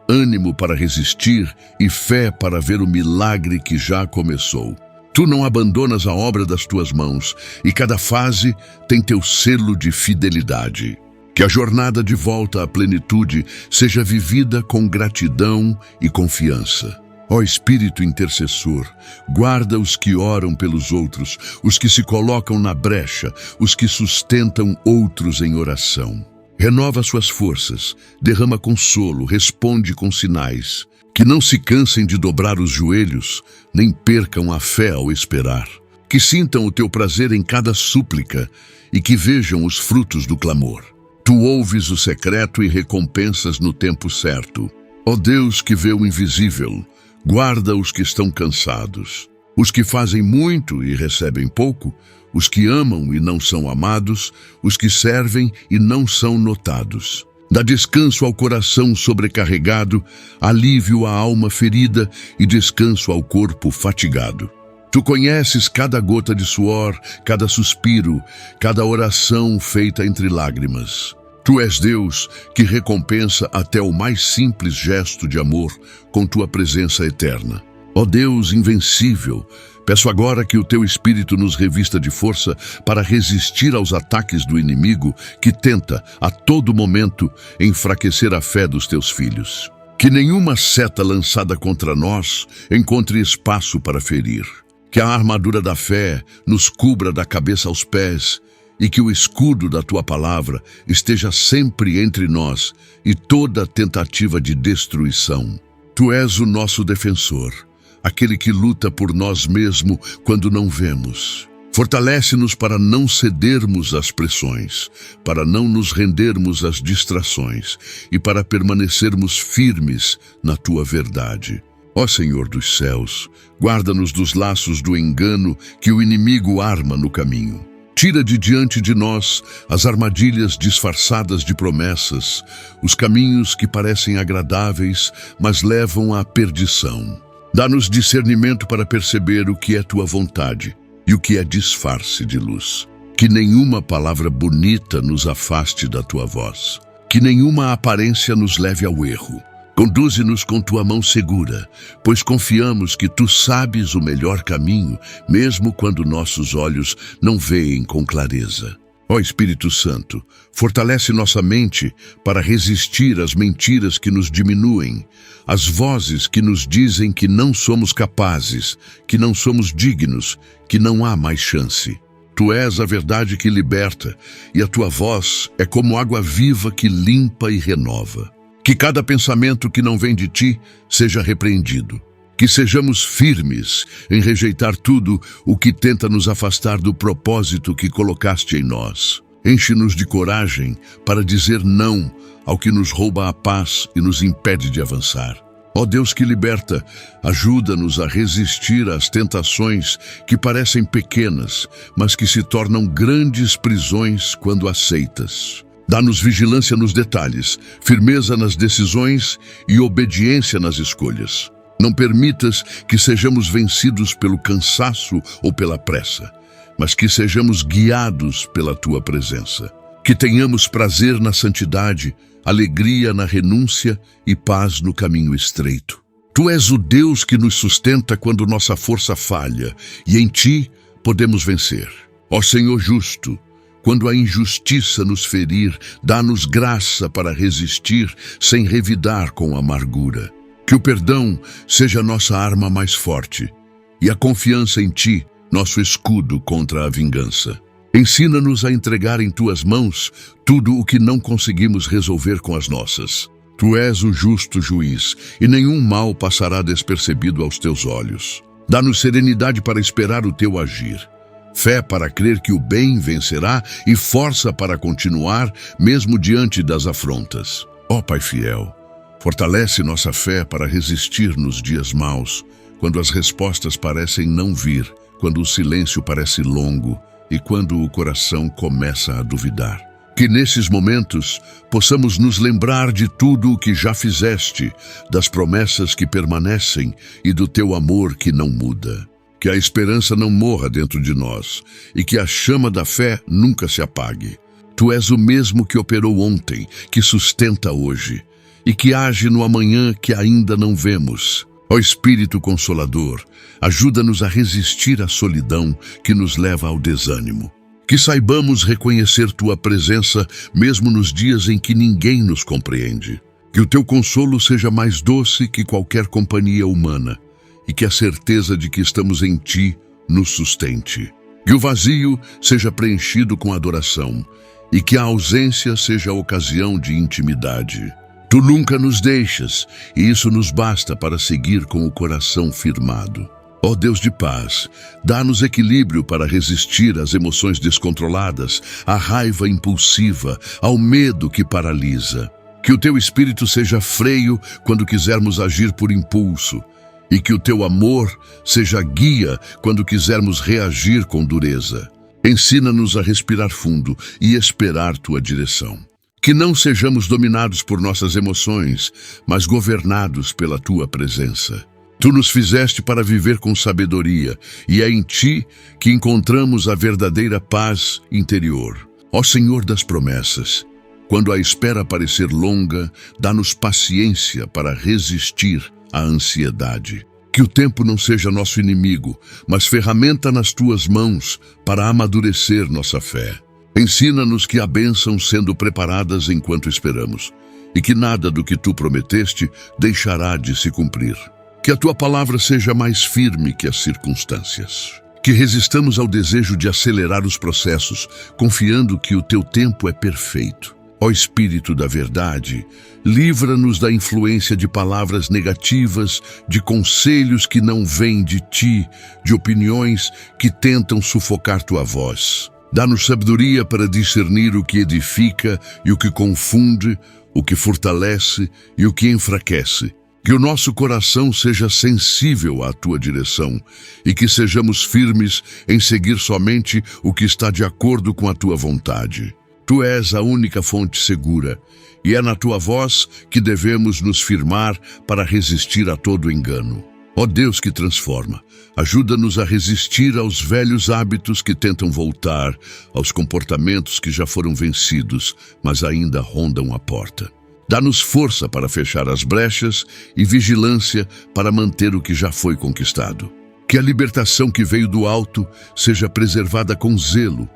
ânimo para resistir e fé para ver o milagre que já começou. Tu não abandonas a obra das tuas mãos e cada fase tem teu selo de fidelidade. Que a jornada de volta à plenitude seja vivida com gratidão e confiança. Ó Espírito intercessor, guarda os que oram pelos outros, os que se colocam na brecha, os que sustentam outros em oração. Renova suas forças, derrama consolo, responde com sinais. Que não se cansem de dobrar os joelhos, nem percam a fé ao esperar. Que sintam o teu prazer em cada súplica e que vejam os frutos do clamor. Tu ouves o secreto e recompensas no tempo certo. Ó Deus que vê o invisível, guarda os que estão cansados, os que fazem muito e recebem pouco, os que amam e não são amados, os que servem e não são notados. Dá descanso ao coração sobrecarregado, alívio à alma ferida e descanso ao corpo fatigado. Tu conheces cada gota de suor, cada suspiro, cada oração feita entre lágrimas. Tu és Deus que recompensa até o mais simples gesto de amor com tua presença eterna. Ó Deus invencível, peço agora que o teu Espírito nos revista de força para resistir aos ataques do inimigo que tenta, a todo momento, enfraquecer a fé dos teus filhos. Que nenhuma seta lançada contra nós encontre espaço para ferir. Que a armadura da fé nos cubra da cabeça aos pés e que o escudo da tua palavra esteja sempre entre nós e toda tentativa de destruição. Tu és o nosso defensor, aquele que luta por nós mesmo quando não vemos. Fortalece-nos para não cedermos às pressões, para não nos rendermos às distrações e para permanecermos firmes na tua verdade. Ó Senhor dos céus, guarda-nos dos laços do engano que o inimigo arma no caminho. Tira de diante de nós as armadilhas disfarçadas de promessas, os caminhos que parecem agradáveis, mas levam à perdição. Dá-nos discernimento para perceber o que é tua vontade e o que é disfarce de luz. Que nenhuma palavra bonita nos afaste da tua voz. Que nenhuma aparência nos leve ao erro. Conduze-nos com tua mão segura, pois confiamos que tu sabes o melhor caminho, mesmo quando nossos olhos não veem com clareza. Ó Espírito Santo, fortalece nossa mente para resistir às mentiras que nos diminuem, às vozes que nos dizem que não somos capazes, que não somos dignos, que não há mais chance. Tu és a verdade que liberta, e a tua voz é como água viva que limpa e renova. Que cada pensamento que não vem de ti seja repreendido. Que sejamos firmes em rejeitar tudo o que tenta nos afastar do propósito que colocaste em nós. Enche-nos de coragem para dizer não ao que nos rouba a paz e nos impede de avançar. Ó Deus que liberta, ajuda-nos a resistir às tentações que parecem pequenas, mas que se tornam grandes prisões quando aceitas. Dá-nos vigilância nos detalhes, firmeza nas decisões e obediência nas escolhas. Não permitas que sejamos vencidos pelo cansaço ou pela pressa, mas que sejamos guiados pela tua presença. Que tenhamos prazer na santidade, alegria na renúncia e paz no caminho estreito. Tu és o Deus que nos sustenta quando nossa força falha, e em ti podemos vencer. Ó Senhor justo, quando a injustiça nos ferir, dá-nos graça para resistir sem revidar com amargura. Que o perdão seja nossa arma mais forte, e a confiança em ti, nosso escudo contra a vingança. Ensina-nos a entregar em tuas mãos tudo o que não conseguimos resolver com as nossas. Tu és o justo juiz, e nenhum mal passará despercebido aos teus olhos. Dá-nos serenidade para esperar o teu agir, fé para crer que o bem vencerá e força para continuar mesmo diante das afrontas. Ó Pai fiel, fortalece nossa fé para resistir nos dias maus, quando as respostas parecem não vir, quando o silêncio parece longo, e quando o coração começa a duvidar. Que nesses momentos possamos nos lembrar de tudo o que já fizeste, das promessas que permanecem e do teu amor que não muda. Que a esperança não morra dentro de nós e que a chama da fé nunca se apague. Tu és o mesmo que operou ontem, que sustenta hoje e que age no amanhã que ainda não vemos. Ó Espírito Consolador, ajuda-nos a resistir à solidão que nos leva ao desânimo. Que saibamos reconhecer tua presença mesmo nos dias em que ninguém nos compreende. Que o teu consolo seja mais doce que qualquer companhia humana e que a certeza de que estamos em ti nos sustente. Que o vazio seja preenchido com adoração e que a ausência seja a ocasião de intimidade. Tu nunca nos deixas, e isso nos basta para seguir com o coração firmado. Ó Deus de paz, dá-nos equilíbrio para resistir às emoções descontroladas, à raiva impulsiva, ao medo que paralisa. Que o teu espírito seja freio quando quisermos agir por impulso, e que o teu amor seja guia quando quisermos reagir com dureza. Ensina-nos a respirar fundo e esperar tua direção. Que não sejamos dominados por nossas emoções, mas governados pela tua presença. Tu nos fizeste para viver com sabedoria, e é em ti que encontramos a verdadeira paz interior. Ó Senhor das promessas, quando a espera parecer longa, dá-nos paciência para resistir à ansiedade. Que o tempo não seja nosso inimigo, mas ferramenta nas tuas mãos para amadurecer nossa fé. Ensina-nos que há bênçãos sendo preparadas enquanto esperamos, e que nada do que tu prometeste deixará de se cumprir. Que a tua palavra seja mais firme que as circunstâncias. Que resistamos ao desejo de acelerar os processos, confiando que o teu tempo é perfeito. Ó Espírito da verdade, livra-nos da influência de palavras negativas, de conselhos que não vêm de ti, de opiniões que tentam sufocar tua voz. Dá-nos sabedoria para discernir o que edifica e o que confunde, o que fortalece e o que enfraquece. Que o nosso coração seja sensível à tua direção e que sejamos firmes em seguir somente o que está de acordo com a tua vontade. Tu és a única fonte segura, e é na tua voz que devemos nos firmar para resistir a todo engano. Ó Deus que transforma, ajuda-nos a resistir aos velhos hábitos que tentam voltar, aos comportamentos que já foram vencidos, mas ainda rondam a porta. Dá-nos força para fechar as brechas e vigilância para manter o que já foi conquistado. Que a libertação que veio do alto seja preservada com zelo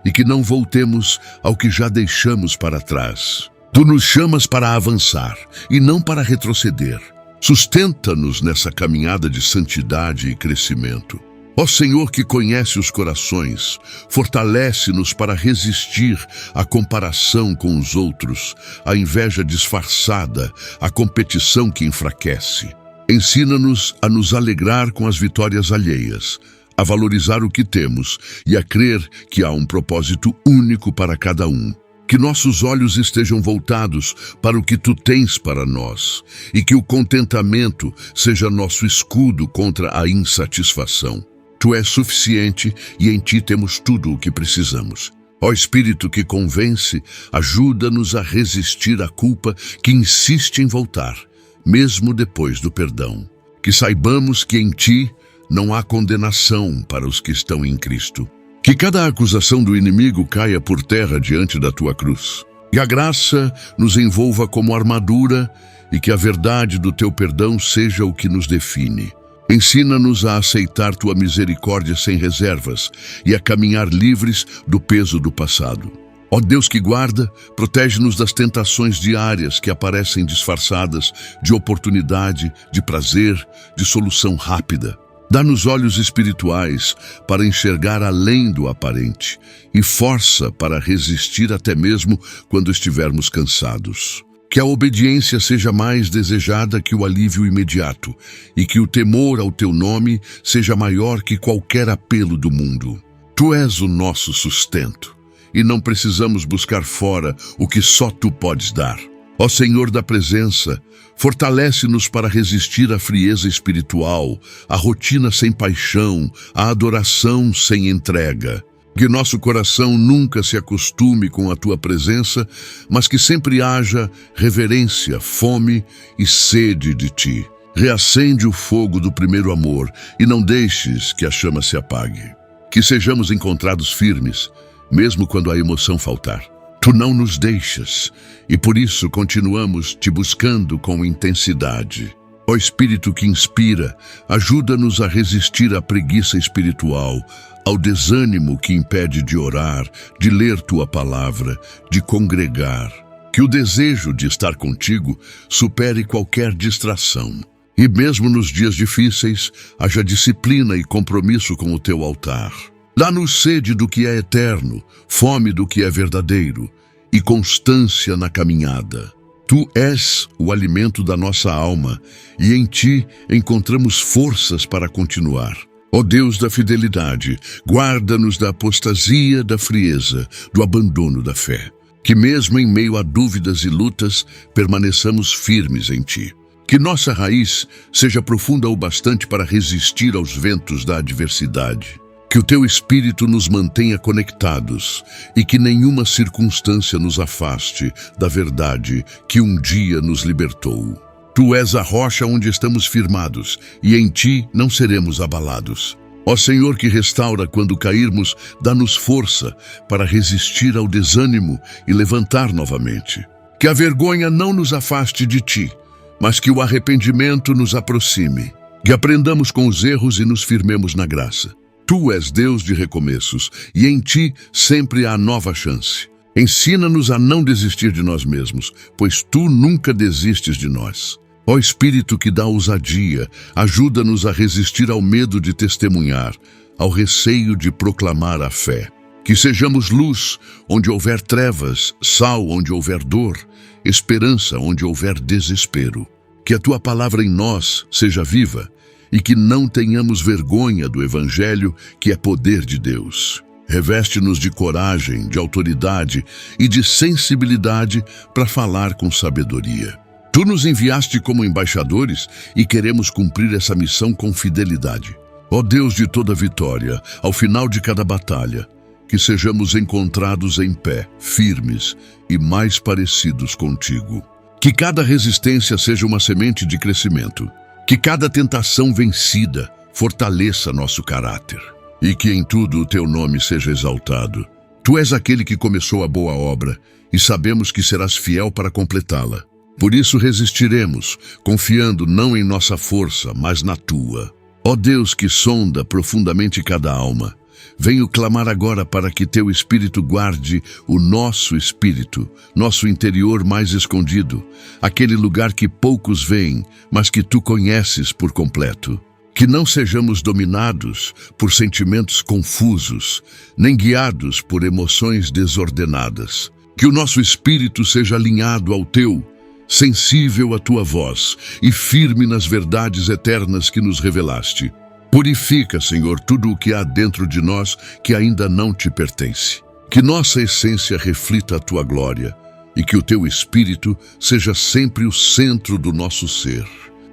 e que não voltemos ao que já deixamos para trás. Tu nos chamas para avançar e não para retroceder. Sustenta-nos nessa caminhada de santidade e crescimento. Ó Senhor que conhece os corações, fortalece-nos para resistir à comparação com os outros, à inveja disfarçada, à competição que enfraquece. Ensina-nos a nos alegrar com as vitórias alheias, a valorizar o que temos e a crer que há um propósito único para cada um. Que nossos olhos estejam voltados para o que Tu tens para nós e que o contentamento seja nosso escudo contra a insatisfação. Tu és suficiente e em Ti temos tudo o que precisamos. Ó Espírito que convence, ajuda-nos a resistir à culpa que insiste em voltar, mesmo depois do perdão. Que saibamos que em Ti não há condenação para os que estão em Cristo. Que cada acusação do inimigo caia por terra diante da Tua cruz. Que a graça nos envolva como armadura e que a verdade do Teu perdão seja o que nos define. Ensina-nos a aceitar Tua misericórdia sem reservas e a caminhar livres do peso do passado. Ó Deus que guarda, protege-nos das tentações diárias que aparecem disfarçadas de oportunidade, de prazer, de solução rápida. Dá-nos olhos espirituais para enxergar além do aparente e força para resistir até mesmo quando estivermos cansados. Que a obediência seja mais desejada que o alívio imediato e que o temor ao Teu nome seja maior que qualquer apelo do mundo. Tu és o nosso sustento e não precisamos buscar fora o que só Tu podes dar. Ó Senhor da presença, fortalece-nos para resistir à frieza espiritual, à rotina sem paixão, à adoração sem entrega. Que nosso coração nunca se acostume com a Tua presença, mas que sempre haja reverência, fome e sede de Ti. Reacende o fogo do primeiro amor e não deixes que a chama se apague. Que sejamos encontrados firmes, mesmo quando a emoção faltar. Tu não nos deixas e por isso continuamos Te buscando com intensidade. Ó Espírito que inspira, ajuda-nos a resistir à preguiça espiritual, ao desânimo que impede de orar, de ler Tua palavra, de congregar. Que o desejo de estar contigo supere qualquer distração. E mesmo nos dias difíceis, haja disciplina e compromisso com o Teu altar. Dá-nos sede do que é eterno, fome do que é verdadeiro e constância na caminhada. Tu és o alimento da nossa alma e em Ti encontramos forças para continuar. Ó Deus da fidelidade, guarda-nos da apostasia, da frieza, do abandono da fé. Que mesmo em meio a dúvidas e lutas, permaneçamos firmes em Ti. Que nossa raiz seja profunda o bastante para resistir aos ventos da adversidade. Que o Teu Espírito nos mantenha conectados e que nenhuma circunstância nos afaste da verdade que um dia nos libertou. Tu és a rocha onde estamos firmados e em Ti não seremos abalados. Ó Senhor que restaura quando cairmos, dá-nos força para resistir ao desânimo e levantar novamente. Que a vergonha não nos afaste de Ti, mas que o arrependimento nos aproxime. Que aprendamos com os erros e nos firmemos na graça. Tu és Deus de recomeços, e em Ti sempre há nova chance. Ensina-nos a não desistir de nós mesmos, pois Tu nunca desistes de nós. Ó Espírito que dá ousadia, ajuda-nos a resistir ao medo de testemunhar, ao receio de proclamar a fé. Que sejamos luz onde houver trevas, sal onde houver dor, esperança onde houver desespero. Que a Tua palavra em nós seja viva, e que não tenhamos vergonha do Evangelho, que é poder de Deus. Reveste-nos de coragem, de autoridade e de sensibilidade para falar com sabedoria. Tu nos enviaste como embaixadores e queremos cumprir essa missão com fidelidade. Ó Deus de toda vitória, ao final de cada batalha, que sejamos encontrados em pé, firmes e mais parecidos contigo. Que cada resistência seja uma semente de crescimento. Que cada tentação vencida fortaleça nosso caráter. E que em tudo o Teu nome seja exaltado. Tu és aquele que começou a boa obra e sabemos que serás fiel para completá-la. Por isso resistiremos, confiando não em nossa força, mas na Tua. Ó Deus que sonda profundamente cada alma, venho clamar agora para que Teu Espírito guarde o nosso espírito, nosso interior mais escondido, aquele lugar que poucos veem, mas que Tu conheces por completo. Que não sejamos dominados por sentimentos confusos, nem guiados por emoções desordenadas. Que o nosso espírito seja alinhado ao teu, sensível à tua voz e firme nas verdades eternas que nos revelaste. Purifica, Senhor, tudo o que há dentro de nós que ainda não te pertence. Que nossa essência reflita a tua glória e que o teu espírito seja sempre o centro do nosso ser.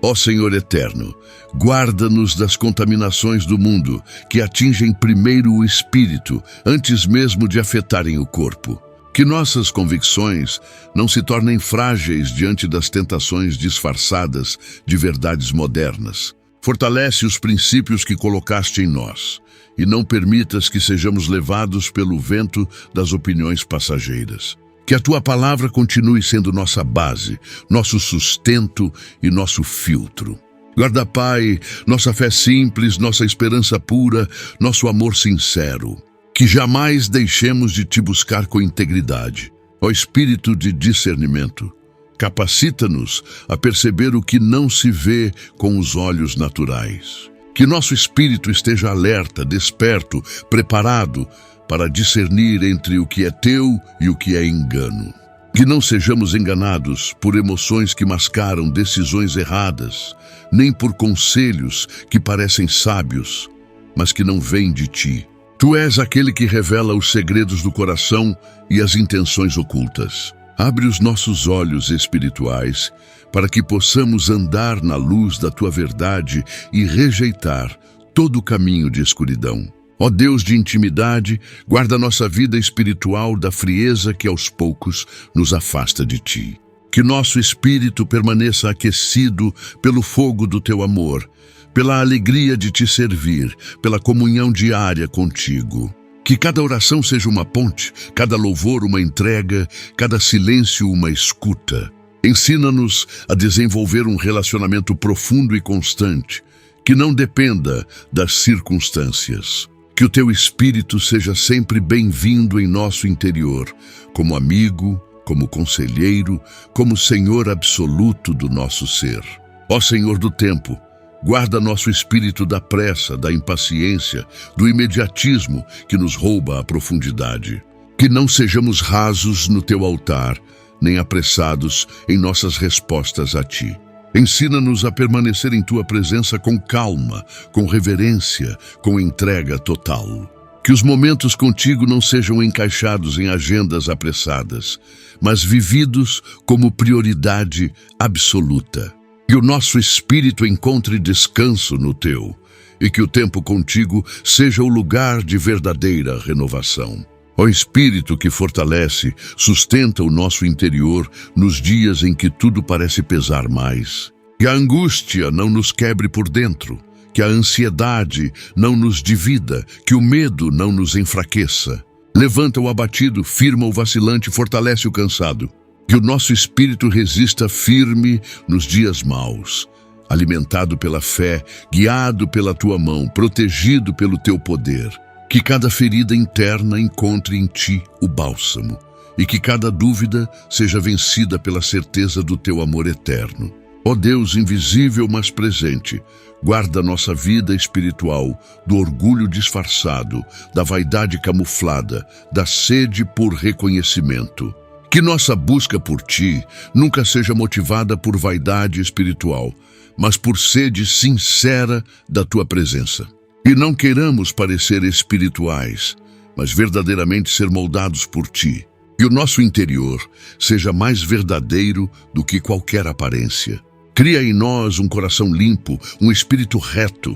Ó Senhor eterno, guarda-nos das contaminações do mundo que atingem primeiro o espírito antes mesmo de afetarem o corpo. Que nossas convicções não se tornem frágeis diante das tentações disfarçadas de verdades modernas. Fortalece os princípios que colocaste em nós e não permitas que sejamos levados pelo vento das opiniões passageiras. Que a tua palavra continue sendo nossa base, nosso sustento e nosso filtro. Guarda, Pai, nossa fé simples, nossa esperança pura, nosso amor sincero. Que jamais deixemos de te buscar com integridade. Ó Espírito de discernimento, capacita-nos a perceber o que não se vê com os olhos naturais. Que nosso espírito esteja alerta, desperto, preparado para discernir entre o que é teu e o que é engano. Que não sejamos enganados por emoções que mascaram decisões erradas, nem por conselhos que parecem sábios, mas que não vêm de ti. Tu és aquele que revela os segredos do coração e as intenções ocultas. Abre os nossos olhos espirituais para que possamos andar na luz da tua verdade e rejeitar todo o caminho de escuridão. Ó Deus de intimidade, guarda nossa vida espiritual da frieza que aos poucos nos afasta de ti. Que nosso espírito permaneça aquecido pelo fogo do teu amor, pela alegria de te servir, pela comunhão diária contigo. Que cada oração seja uma ponte, cada louvor uma entrega, cada silêncio uma escuta. Ensina-nos a desenvolver um relacionamento profundo e constante, que não dependa das circunstâncias. Que o teu Espírito seja sempre bem-vindo em nosso interior, como amigo, como conselheiro, como Senhor absoluto do nosso ser. Ó Senhor do tempo, guarda nosso espírito da pressa, da impaciência, do imediatismo que nos rouba a profundidade. Que não sejamos rasos no teu altar, nem apressados em nossas respostas a ti. Ensina-nos a permanecer em tua presença com calma, com reverência, com entrega total. Que os momentos contigo não sejam encaixados em agendas apressadas, mas vividos como prioridade absoluta. Que o nosso espírito encontre descanso no teu, e que o tempo contigo seja o lugar de verdadeira renovação. Ó Espírito que fortalece, sustenta o nosso interior nos dias em que tudo parece pesar mais. Que a angústia não nos quebre por dentro, que a ansiedade não nos divida, que o medo não nos enfraqueça. Levanta o abatido, firma o vacilante, fortalece o cansado. Que o nosso espírito resista firme nos dias maus, alimentado pela fé, guiado pela tua mão, protegido pelo teu poder. Que cada ferida interna encontre em ti o bálsamo, e que cada dúvida seja vencida pela certeza do teu amor eterno. Ó Deus invisível, mas presente, guarda nossa vida espiritual do orgulho disfarçado, da vaidade camuflada, da sede por reconhecimento. Que nossa busca por ti nunca seja motivada por vaidade espiritual, mas por sede sincera da tua presença. E não queiramos parecer espirituais, mas verdadeiramente ser moldados por ti. Que o nosso interior seja mais verdadeiro do que qualquer aparência. Cria em nós um coração limpo, um espírito reto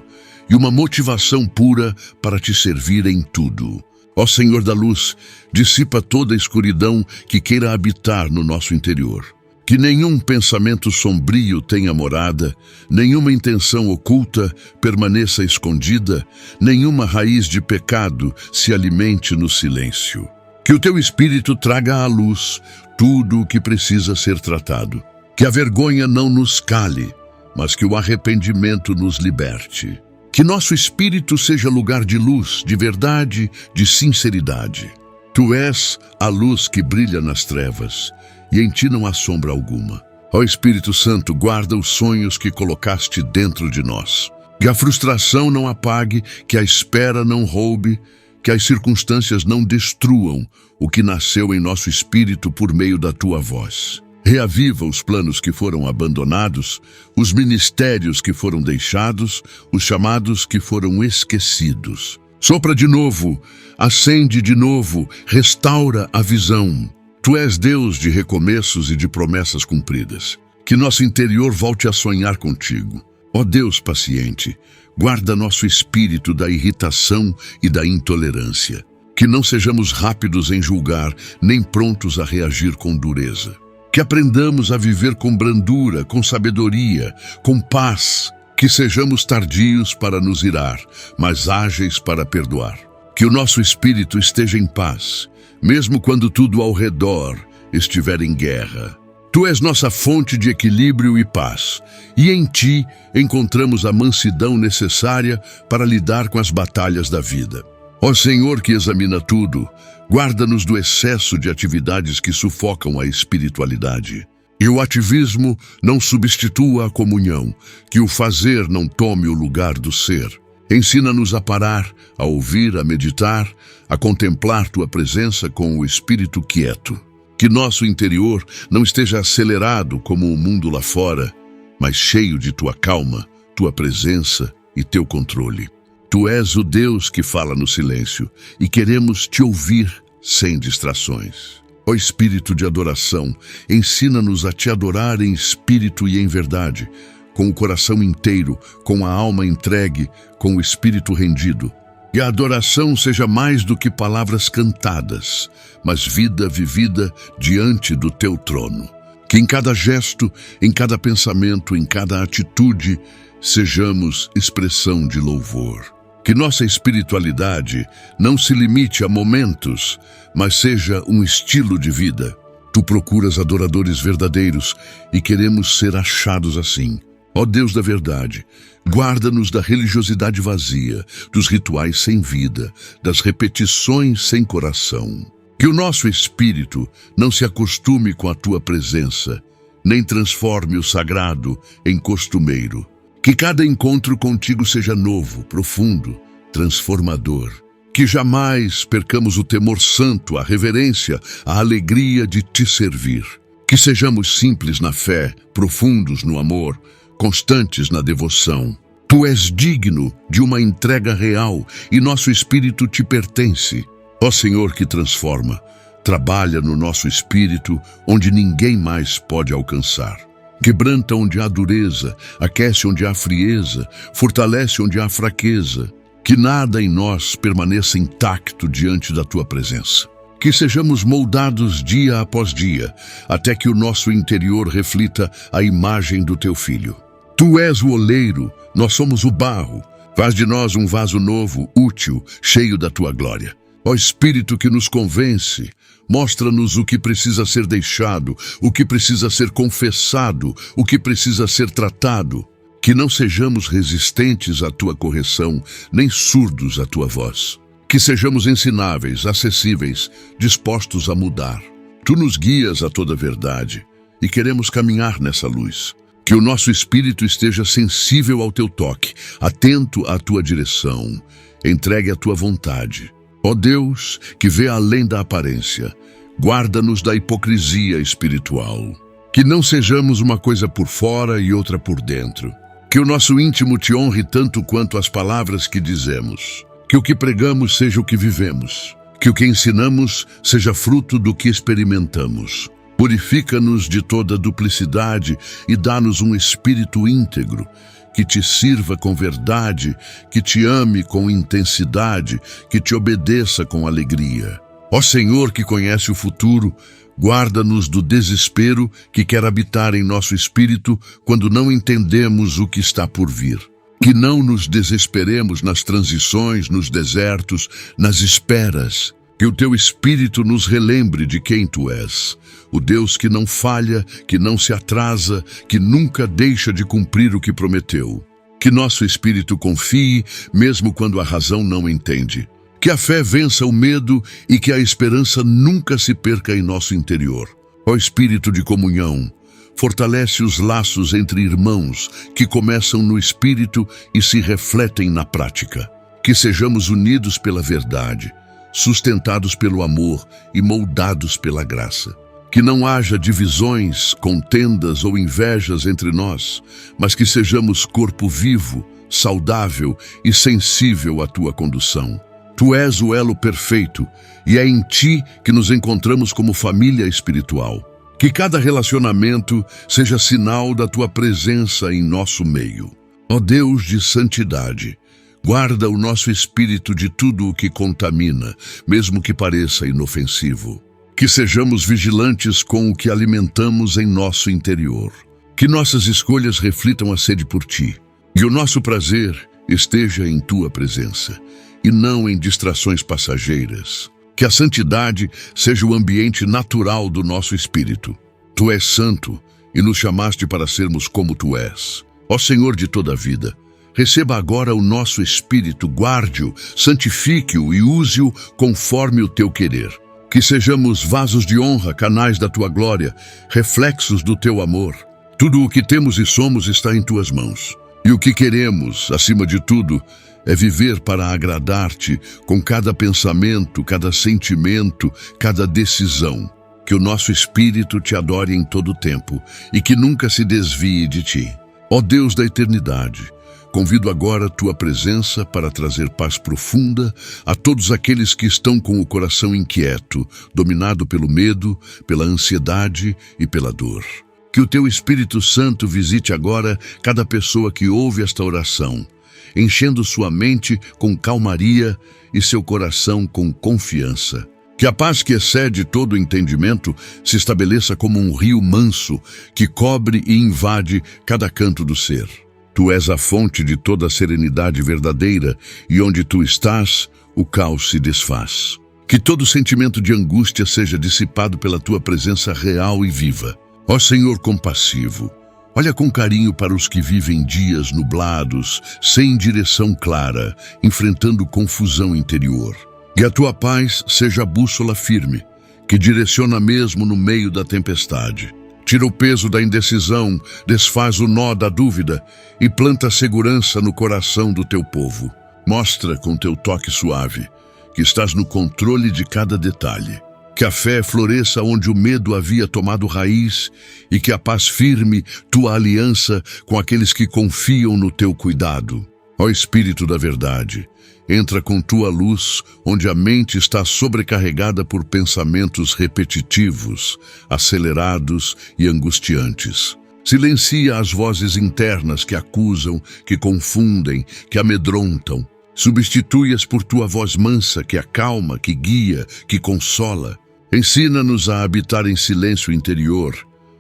e uma motivação pura para te servir em tudo. Ó Senhor da luz, dissipa toda a escuridão que queira habitar no nosso interior. Que nenhum pensamento sombrio tenha morada, nenhuma intenção oculta permaneça escondida, nenhuma raiz de pecado se alimente no silêncio. Que o teu Espírito traga à luz tudo o que precisa ser tratado. Que a vergonha não nos cale, mas que o arrependimento nos liberte. Que nosso espírito seja lugar de luz, de verdade, de sinceridade. Tu és a luz que brilha nas trevas, e em ti não há sombra alguma. Ó Espírito Santo, guarda os sonhos que colocaste dentro de nós. Que a frustração não apague, que a espera não roube, que as circunstâncias não destruam o que nasceu em nosso espírito por meio da tua voz. Reaviva os planos que foram abandonados, os ministérios que foram deixados, os chamados que foram esquecidos. Sopra de novo, acende de novo, restaura a visão. Tu és Deus de recomeços e de promessas cumpridas. Que nosso interior volte a sonhar contigo. Ó Deus paciente, guarda nosso espírito da irritação e da intolerância. Que não sejamos rápidos em julgar, nem prontos a reagir com dureza. Que aprendamos a viver com brandura, com sabedoria, com paz. Que sejamos tardios para nos irar, mas ágeis para perdoar. Que o nosso espírito esteja em paz, mesmo quando tudo ao redor estiver em guerra. Tu és nossa fonte de equilíbrio e paz, e em ti encontramos a mansidão necessária para lidar com as batalhas da vida. Ó Senhor que examina tudo, guarda-nos do excesso de atividades que sufocam a espiritualidade. E o ativismo não substitua a comunhão, que o fazer não tome o lugar do ser. Ensina-nos a parar, a ouvir, a meditar, a contemplar tua presença com o espírito quieto. Que nosso interior não esteja acelerado como o mundo lá fora, mas cheio de tua calma, tua presença e teu controle. Tu és o Deus que fala no silêncio e queremos te ouvir sem distrações. Ó Espírito de adoração, ensina-nos a te adorar em espírito e em verdade, com o coração inteiro, com a alma entregue, com o espírito rendido. Que a adoração seja mais do que palavras cantadas, mas vida vivida diante do teu trono. Que em cada gesto, em cada pensamento, em cada atitude, sejamos expressão de louvor. Que nossa espiritualidade não se limite a momentos, mas seja um estilo de vida. Tu procuras adoradores verdadeiros e queremos ser achados assim. Ó Deus da verdade, guarda-nos da religiosidade vazia, dos rituais sem vida, das repetições sem coração. Que o nosso espírito não se acostume com a tua presença, nem transforme o sagrado em costumeiro. Que cada encontro contigo seja novo, profundo, transformador. Que jamais percamos o temor santo, a reverência, a alegria de te servir. Que sejamos simples na fé, profundos no amor, constantes na devoção. Tu és digno de uma entrega real e nosso espírito te pertence. Ó Senhor que transforma, trabalha no nosso espírito onde ninguém mais pode alcançar. Quebranta onde há dureza, aquece onde há frieza, fortalece onde há fraqueza. Que nada em nós permaneça intacto diante da tua presença. Que sejamos moldados dia após dia, até que o nosso interior reflita a imagem do teu Filho. Tu és o oleiro, nós somos o barro. Faz de nós um vaso novo, útil, cheio da tua glória. Ó Espírito que nos convence, mostra-nos o que precisa ser deixado, o que precisa ser confessado, o que precisa ser tratado. Que não sejamos resistentes à tua correção, nem surdos à tua voz. Que sejamos ensináveis, acessíveis, dispostos a mudar. Tu nos guias a toda verdade e queremos caminhar nessa luz. Que o nosso espírito esteja sensível ao teu toque, atento à tua direção, entregue à tua vontade. Ó Deus, que vê além da aparência, guarda-nos da hipocrisia espiritual. Que não sejamos uma coisa por fora e outra por dentro. Que o nosso íntimo te honre tanto quanto as palavras que dizemos. Que o que pregamos seja o que vivemos. Que o que ensinamos seja fruto do que experimentamos. Purifica-nos de toda duplicidade e dá-nos um espírito íntegro, que te sirva com verdade, que te ame com intensidade, que te obedeça com alegria. Ó Senhor que conhece o futuro, guarda-nos do desespero que quer habitar em nosso espírito quando não entendemos o que está por vir. Que não nos desesperemos nas transições, nos desertos, nas esperas. Que o teu Espírito nos relembre de quem tu és. O Deus que não falha, que não se atrasa, que nunca deixa de cumprir o que prometeu. Que nosso espírito confie, mesmo quando a razão não entende. Que a fé vença o medo e que a esperança nunca se perca em nosso interior. Ó Espírito de comunhão, Fortalece os laços entre irmãos que começam no espírito e se refletem na prática. Que sejamos unidos pela verdade, sustentados pelo amor e moldados pela graça. Que não haja divisões, contendas ou invejas entre nós, mas que sejamos corpo vivo, saudável e sensível à tua condução. Tu és o elo perfeito e é em ti que nos encontramos como família espiritual. Que cada relacionamento seja sinal da tua presença em nosso meio. Ó Deus de santidade, guarda o nosso espírito de tudo o que contamina, mesmo que pareça inofensivo. Que sejamos vigilantes com o que alimentamos em nosso interior. Que nossas escolhas reflitam a sede por ti. E o nosso prazer esteja em tua presença, e não em distrações passageiras. Que a santidade seja o ambiente natural do nosso espírito. Tu és santo e nos chamaste para sermos como tu és. Ó Senhor de toda a vida, receba agora o nosso espírito, guarde-o, santifique-o e use-o conforme o teu querer. Que sejamos vasos de honra, canais da tua glória, reflexos do teu amor. Tudo o que temos e somos está em tuas mãos. E o que queremos, acima de tudo, é viver para agradar-te com cada pensamento, cada sentimento, cada decisão. Que o nosso espírito te adore em todo o tempo e que nunca se desvie de ti. Ó Deus da eternidade, convido agora a tua presença para trazer paz profunda a todos aqueles que estão com o coração inquieto, dominado pelo medo, pela ansiedade e pela dor. Que o teu Espírito Santo visite agora cada pessoa que ouve esta oração, enchendo sua mente com calmaria e seu coração com confiança. Que a paz que excede todo o entendimento se estabeleça como um rio manso que cobre e invade cada canto do ser. Tu és a fonte de toda a serenidade verdadeira e onde tu estás, o caos se desfaz. Que todo sentimento de angústia seja dissipado pela tua presença real e viva. Ó Senhor compassivo, olha com carinho para os que vivem dias nublados, sem direção clara, enfrentando confusão interior. Que a tua paz seja a bússola firme, que direciona mesmo no meio da tempestade. Tira o peso da indecisão, desfaz o nó da dúvida e planta segurança no coração do teu povo. Mostra com teu toque suave que estás no controle de cada detalhe. Que a fé floresça onde o medo havia tomado raiz e que a paz firme tua aliança com aqueles que confiam no teu cuidado. Ó Espírito da verdade, entra com tua luz onde a mente está sobrecarregada por pensamentos repetitivos, acelerados e angustiantes. Silencia as vozes internas que acusam, que confundem, que amedrontam. Substitui-as por tua voz mansa que acalma, que guia, que consola. Ensina-nos a habitar em silêncio interior,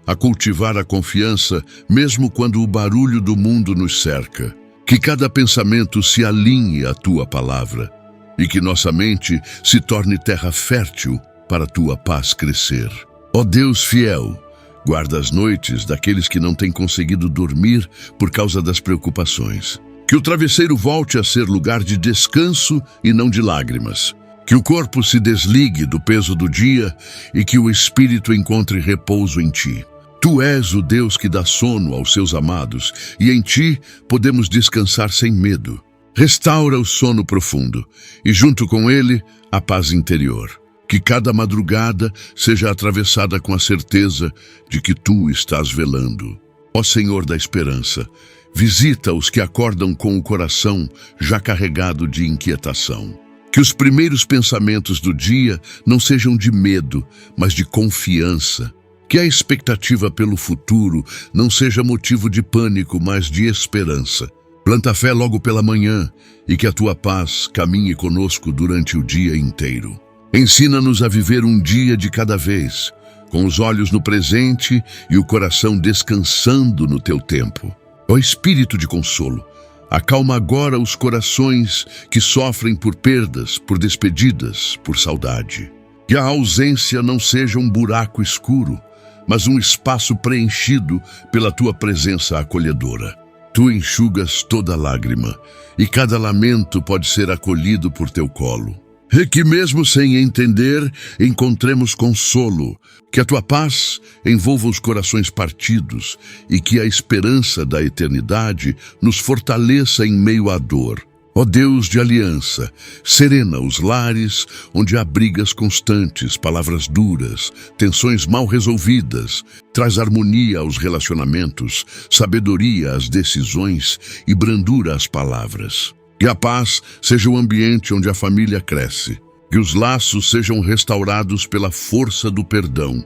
a cultivar a confiança mesmo quando o barulho do mundo nos cerca. Que cada pensamento se alinhe à tua palavra e que nossa mente se torne terra fértil para a tua paz crescer. Ó Deus fiel, guarda as noites daqueles que não têm conseguido dormir por causa das preocupações. Que o travesseiro volte a ser lugar de descanso e não de lágrimas. Que o corpo se desligue do peso do dia e que o espírito encontre repouso em ti. Tu és o Deus que dá sono aos seus amados e em ti podemos descansar sem medo. Restaura o sono profundo e junto com ele a paz interior. Que cada madrugada seja atravessada com a certeza de que tu estás velando. Ó Senhor da esperança, visita os que acordam com o coração já carregado de inquietação. Que os primeiros pensamentos do dia não sejam de medo, mas de confiança. Que a expectativa pelo futuro não seja motivo de pânico, mas de esperança. Planta fé logo pela manhã e que a tua paz caminhe conosco durante o dia inteiro. Ensina-nos a viver um dia de cada vez, com os olhos no presente e o coração descansando no teu tempo. Ó Espírito de consolo, acalma agora os corações que sofrem por perdas, por despedidas, por saudade. Que a ausência não seja um buraco escuro, mas um espaço preenchido pela tua presença acolhedora. Tu enxugas toda lágrima, e cada lamento pode ser acolhido por teu colo. E que mesmo sem entender, encontremos consolo, que a tua paz envolva os corações partidos e que a esperança da eternidade nos fortaleça em meio à dor. Ó Deus de aliança, serena os lares onde há brigas constantes, palavras duras, tensões mal resolvidas. Traz harmonia aos relacionamentos, sabedoria às decisões e brandura às palavras. Que a paz seja o ambiente onde a família cresce, que os laços sejam restaurados pela força do perdão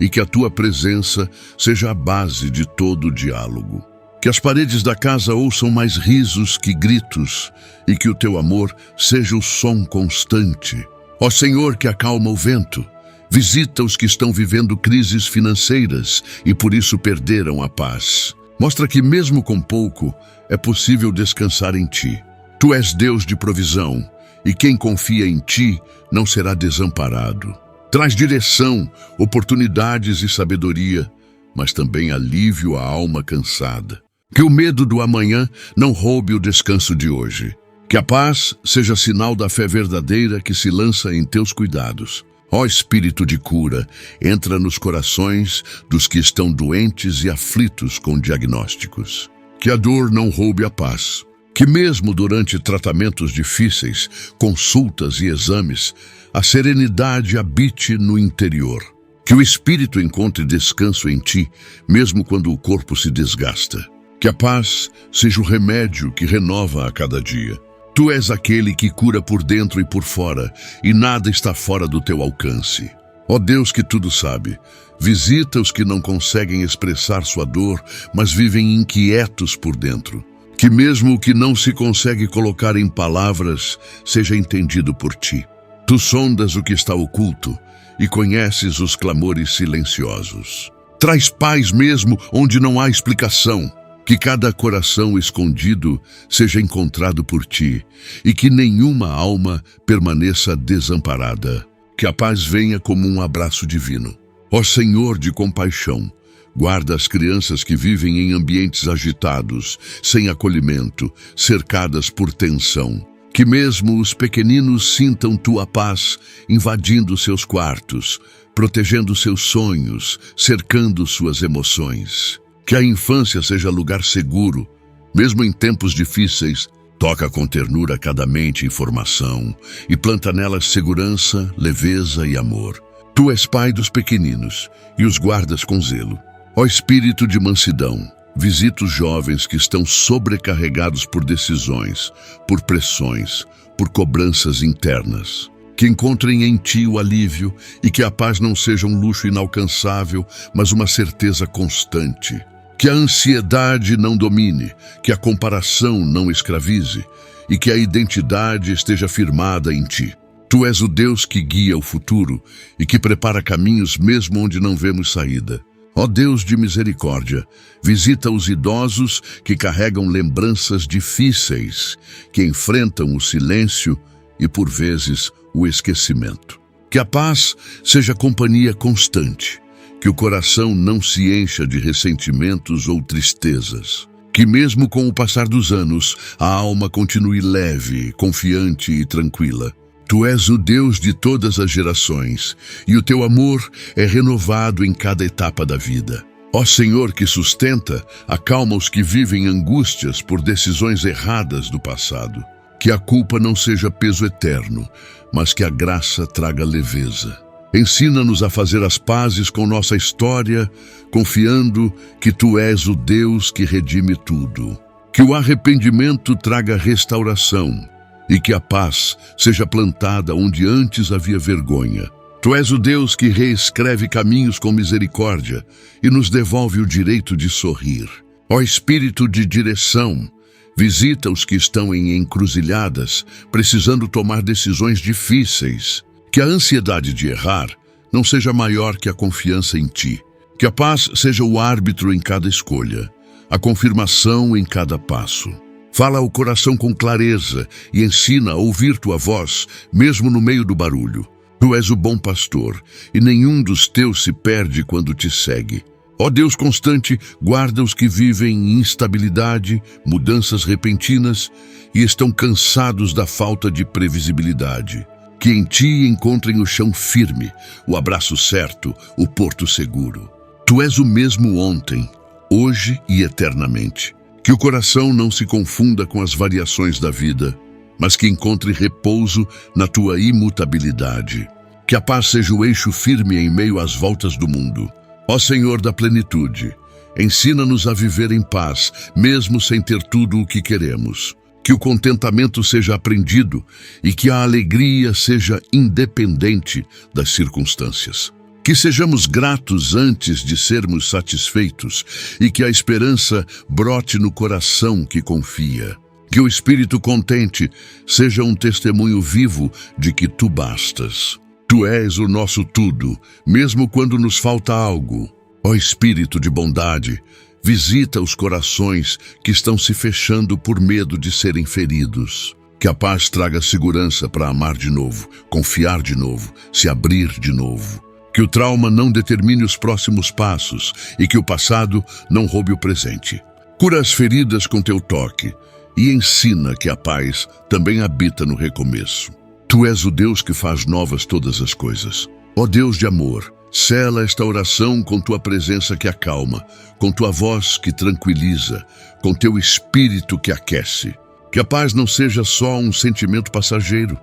e que a tua presença seja a base de todo o diálogo. Que as paredes da casa ouçam mais risos que gritos e que o teu amor seja o som constante. Ó Senhor, que acalma o vento, visita os que estão vivendo crises financeiras e por isso perderam a paz. Mostra que mesmo com pouco é possível descansar em ti. Tu és Deus de provisão e quem confia em ti não será desamparado. Traz direção, oportunidades e sabedoria, mas também alívio à alma cansada. Que o medo do amanhã não roube o descanso de hoje. Que a paz seja sinal da fé verdadeira que se lança em teus cuidados. Ó Espírito de cura, entra nos corações dos que estão doentes e aflitos com diagnósticos. Que a dor não roube a paz. Que mesmo durante tratamentos difíceis, consultas e exames, a serenidade habite no interior. Que o Espírito encontre descanso em ti, mesmo quando o corpo se desgasta. Que a paz seja o remédio que renova a cada dia. Tu és aquele que cura por dentro e por fora, e nada está fora do teu alcance. Ó Deus que tudo sabe, visita os que não conseguem expressar sua dor, mas vivem inquietos por dentro. Que mesmo o que não se consegue colocar em palavras seja entendido por ti. Tu sondas o que está oculto e conheces os clamores silenciosos. Traz paz mesmo onde não há explicação. Que cada coração escondido seja encontrado por ti e que nenhuma alma permaneça desamparada. Que a paz venha como um abraço divino. Ó Senhor de compaixão, guarda as crianças que vivem em ambientes agitados, sem acolhimento, cercadas por tensão. Que mesmo os pequeninos sintam tua paz invadindo seus quartos, protegendo seus sonhos, cercando suas emoções. Que a infância seja lugar seguro, mesmo em tempos difíceis. Toca com ternura cada mente em formação e planta nelas segurança, leveza e amor. Tu és pai dos pequeninos e os guardas com zelo. Ó Espírito de mansidão, visita os jovens que estão sobrecarregados por decisões, por pressões, por cobranças internas. Que encontrem em ti o alívio e que a paz não seja um luxo inalcançável, mas uma certeza constante. Que a ansiedade não domine, que a comparação não escravize e que a identidade esteja firmada em ti. Tu és o Deus que guia o futuro e que prepara caminhos mesmo onde não vemos saída. Ó Deus de misericórdia, visita os idosos que carregam lembranças difíceis, que enfrentam o silêncio e, por vezes, o esquecimento. Que a paz seja companhia constante, que o coração não se encha de ressentimentos ou tristezas. Que mesmo com o passar dos anos, a alma continue leve, confiante e tranquila. Tu és o Deus de todas as gerações, e o teu amor é renovado em cada etapa da vida. Ó Senhor que sustenta, acalma os que vivem angústias por decisões erradas do passado. Que a culpa não seja peso eterno, mas que a graça traga leveza. Ensina-nos a fazer as pazes com nossa história, confiando que Tu és o Deus que redime tudo. Que o arrependimento traga restauração e que a paz seja plantada onde antes havia vergonha. Tu és o Deus que reescreve caminhos com misericórdia e nos devolve o direito de sorrir. Ó Espírito de direção, visita os que estão em encruzilhadas, precisando tomar decisões difíceis. Que a ansiedade de errar não seja maior que a confiança em Ti. Que a paz seja o árbitro em cada escolha, a confirmação em cada passo. Fala ao coração com clareza e ensina a ouvir Tua voz, mesmo no meio do barulho. Tu és o bom pastor, e nenhum dos Teus se perde quando Te segue. Ó Deus constante, guarda os que vivem em instabilidade, mudanças repentinas e estão cansados da falta de previsibilidade. Que em ti encontrem o chão firme, o abraço certo, o porto seguro. Tu és o mesmo ontem, hoje e eternamente. Que o coração não se confunda com as variações da vida, mas que encontre repouso na tua imutabilidade. Que a paz seja o eixo firme em meio às voltas do mundo. Ó Senhor da plenitude, ensina-nos a viver em paz, mesmo sem ter tudo o que queremos. Que o contentamento seja aprendido e que a alegria seja independente das circunstâncias. Que sejamos gratos antes de sermos satisfeitos e que a esperança brote no coração que confia. Que o espírito contente seja um testemunho vivo de que tu bastas. Tu és o nosso tudo, mesmo quando nos falta algo. Ó Espírito de bondade, visita os corações que estão se fechando por medo de serem feridos. Que a paz traga segurança para amar de novo, confiar de novo, se abrir de novo. Que o trauma não determine os próximos passos e que o passado não roube o presente. Cura as feridas com teu toque e ensina que a paz também habita no recomeço. Tu és o Deus que faz novas todas as coisas. Ó Deus de amor, sela esta oração com tua presença que acalma, com tua voz que tranquiliza, com teu espírito que aquece. Que a paz não seja só um sentimento passageiro,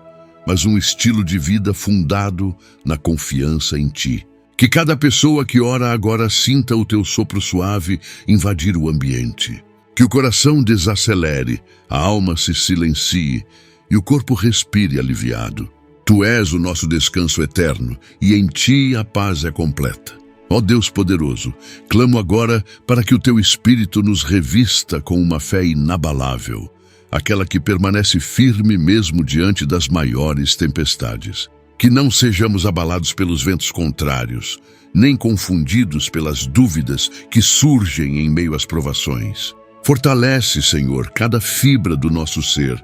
mas um estilo de vida fundado na confiança em ti. Que cada pessoa que ora agora sinta o teu sopro suave invadir o ambiente. Que o coração desacelere, a alma se silencie e o corpo respire aliviado. Tu és o nosso descanso eterno, e em ti a paz é completa. Ó Deus poderoso, clamo agora para que o teu Espírito nos revista com uma fé inabalável, aquela que permanece firme mesmo diante das maiores tempestades. Que não sejamos abalados pelos ventos contrários, nem confundidos pelas dúvidas que surgem em meio às provações. Fortalece, Senhor, cada fibra do nosso ser,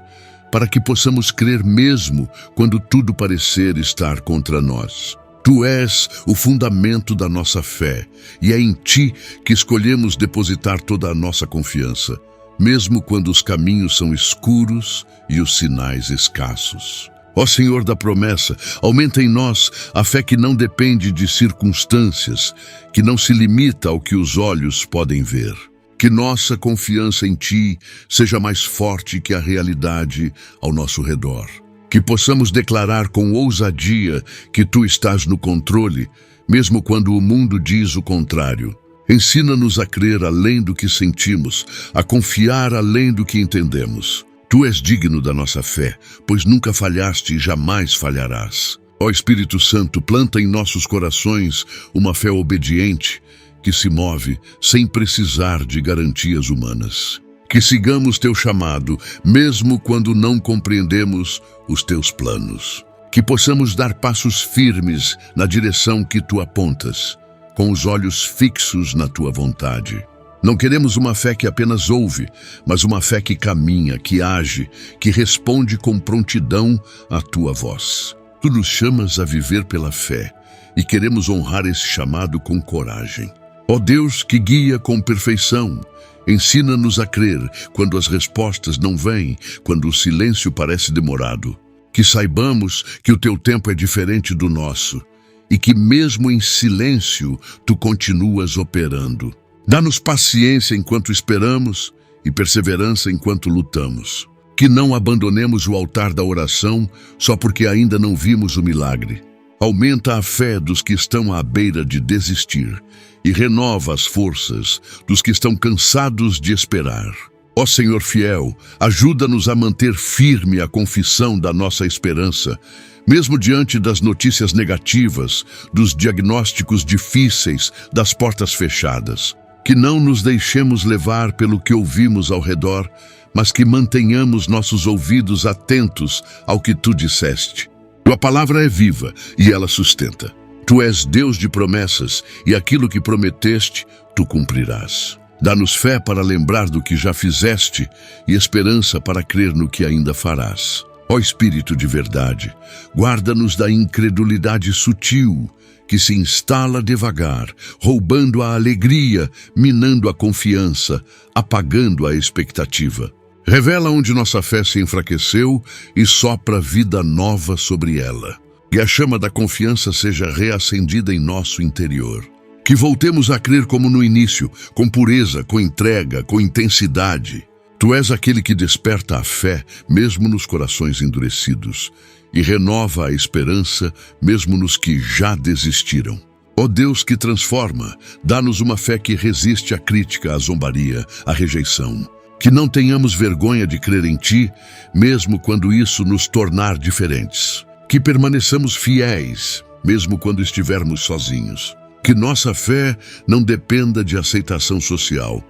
para que possamos crer mesmo quando tudo parecer estar contra nós. Tu és o fundamento da nossa fé, e é em ti que escolhemos depositar toda a nossa confiança, mesmo quando os caminhos são escuros e os sinais escassos. Ó Senhor da promessa, aumenta em nós a fé que não depende de circunstâncias, que não se limita ao que os olhos podem ver. Que nossa confiança em ti seja mais forte que a realidade ao nosso redor. Que possamos declarar com ousadia que tu estás no controle, mesmo quando o mundo diz o contrário. Ensina-nos a crer além do que sentimos, a confiar além do que entendemos. Tu és digno da nossa fé, pois nunca falhaste e jamais falharás. Ó Espírito Santo, planta em nossos corações uma fé obediente, que se move sem precisar de garantias humanas. Que sigamos teu chamado, mesmo quando não compreendemos os teus planos. Que possamos dar passos firmes na direção que tu apontas, com os olhos fixos na tua vontade. Não queremos uma fé que apenas ouve, mas uma fé que caminha, que age, que responde com prontidão à tua voz. Tu nos chamas a viver pela fé e queremos honrar esse chamado com coragem. Ó Deus que guia com perfeição, ensina-nos a crer quando as respostas não vêm, quando o silêncio parece demorado. Que saibamos que o teu tempo é diferente do nosso e que mesmo em silêncio tu continuas operando. Dá-nos paciência enquanto esperamos e perseverança enquanto lutamos. Que não abandonemos o altar da oração só porque ainda não vimos o milagre. Aumenta a fé dos que estão à beira de desistir e renova as forças dos que estão cansados de esperar. Ó Senhor fiel, ajuda-nos a manter firme a confissão da nossa esperança, mesmo diante das notícias negativas, dos diagnósticos difíceis, das portas fechadas. Que não nos deixemos levar pelo que ouvimos ao redor, mas que mantenhamos nossos ouvidos atentos ao que tu disseste. Tua palavra é viva e ela sustenta. Tu és Deus de promessas e aquilo que prometeste, tu cumprirás. Dá-nos fé para lembrar do que já fizeste e esperança para crer no que ainda farás. Ó Espírito de verdade, guarda-nos da incredulidade sutil, que se instala devagar, roubando a alegria, minando a confiança, apagando a expectativa. Revela onde nossa fé se enfraqueceu e sopra vida nova sobre ela. Que a chama da confiança seja reacendida em nosso interior. Que voltemos a crer como no início, com pureza, com entrega, com intensidade. Tu és aquele que desperta a fé, mesmo nos corações endurecidos, e renova a esperança, mesmo nos que já desistiram. Ó Deus que transforma, dá-nos uma fé que resiste à crítica, à zombaria, à rejeição. Que não tenhamos vergonha de crer em Ti, mesmo quando isso nos tornar diferentes. Que permaneçamos fiéis, mesmo quando estivermos sozinhos. Que nossa fé não dependa de aceitação social,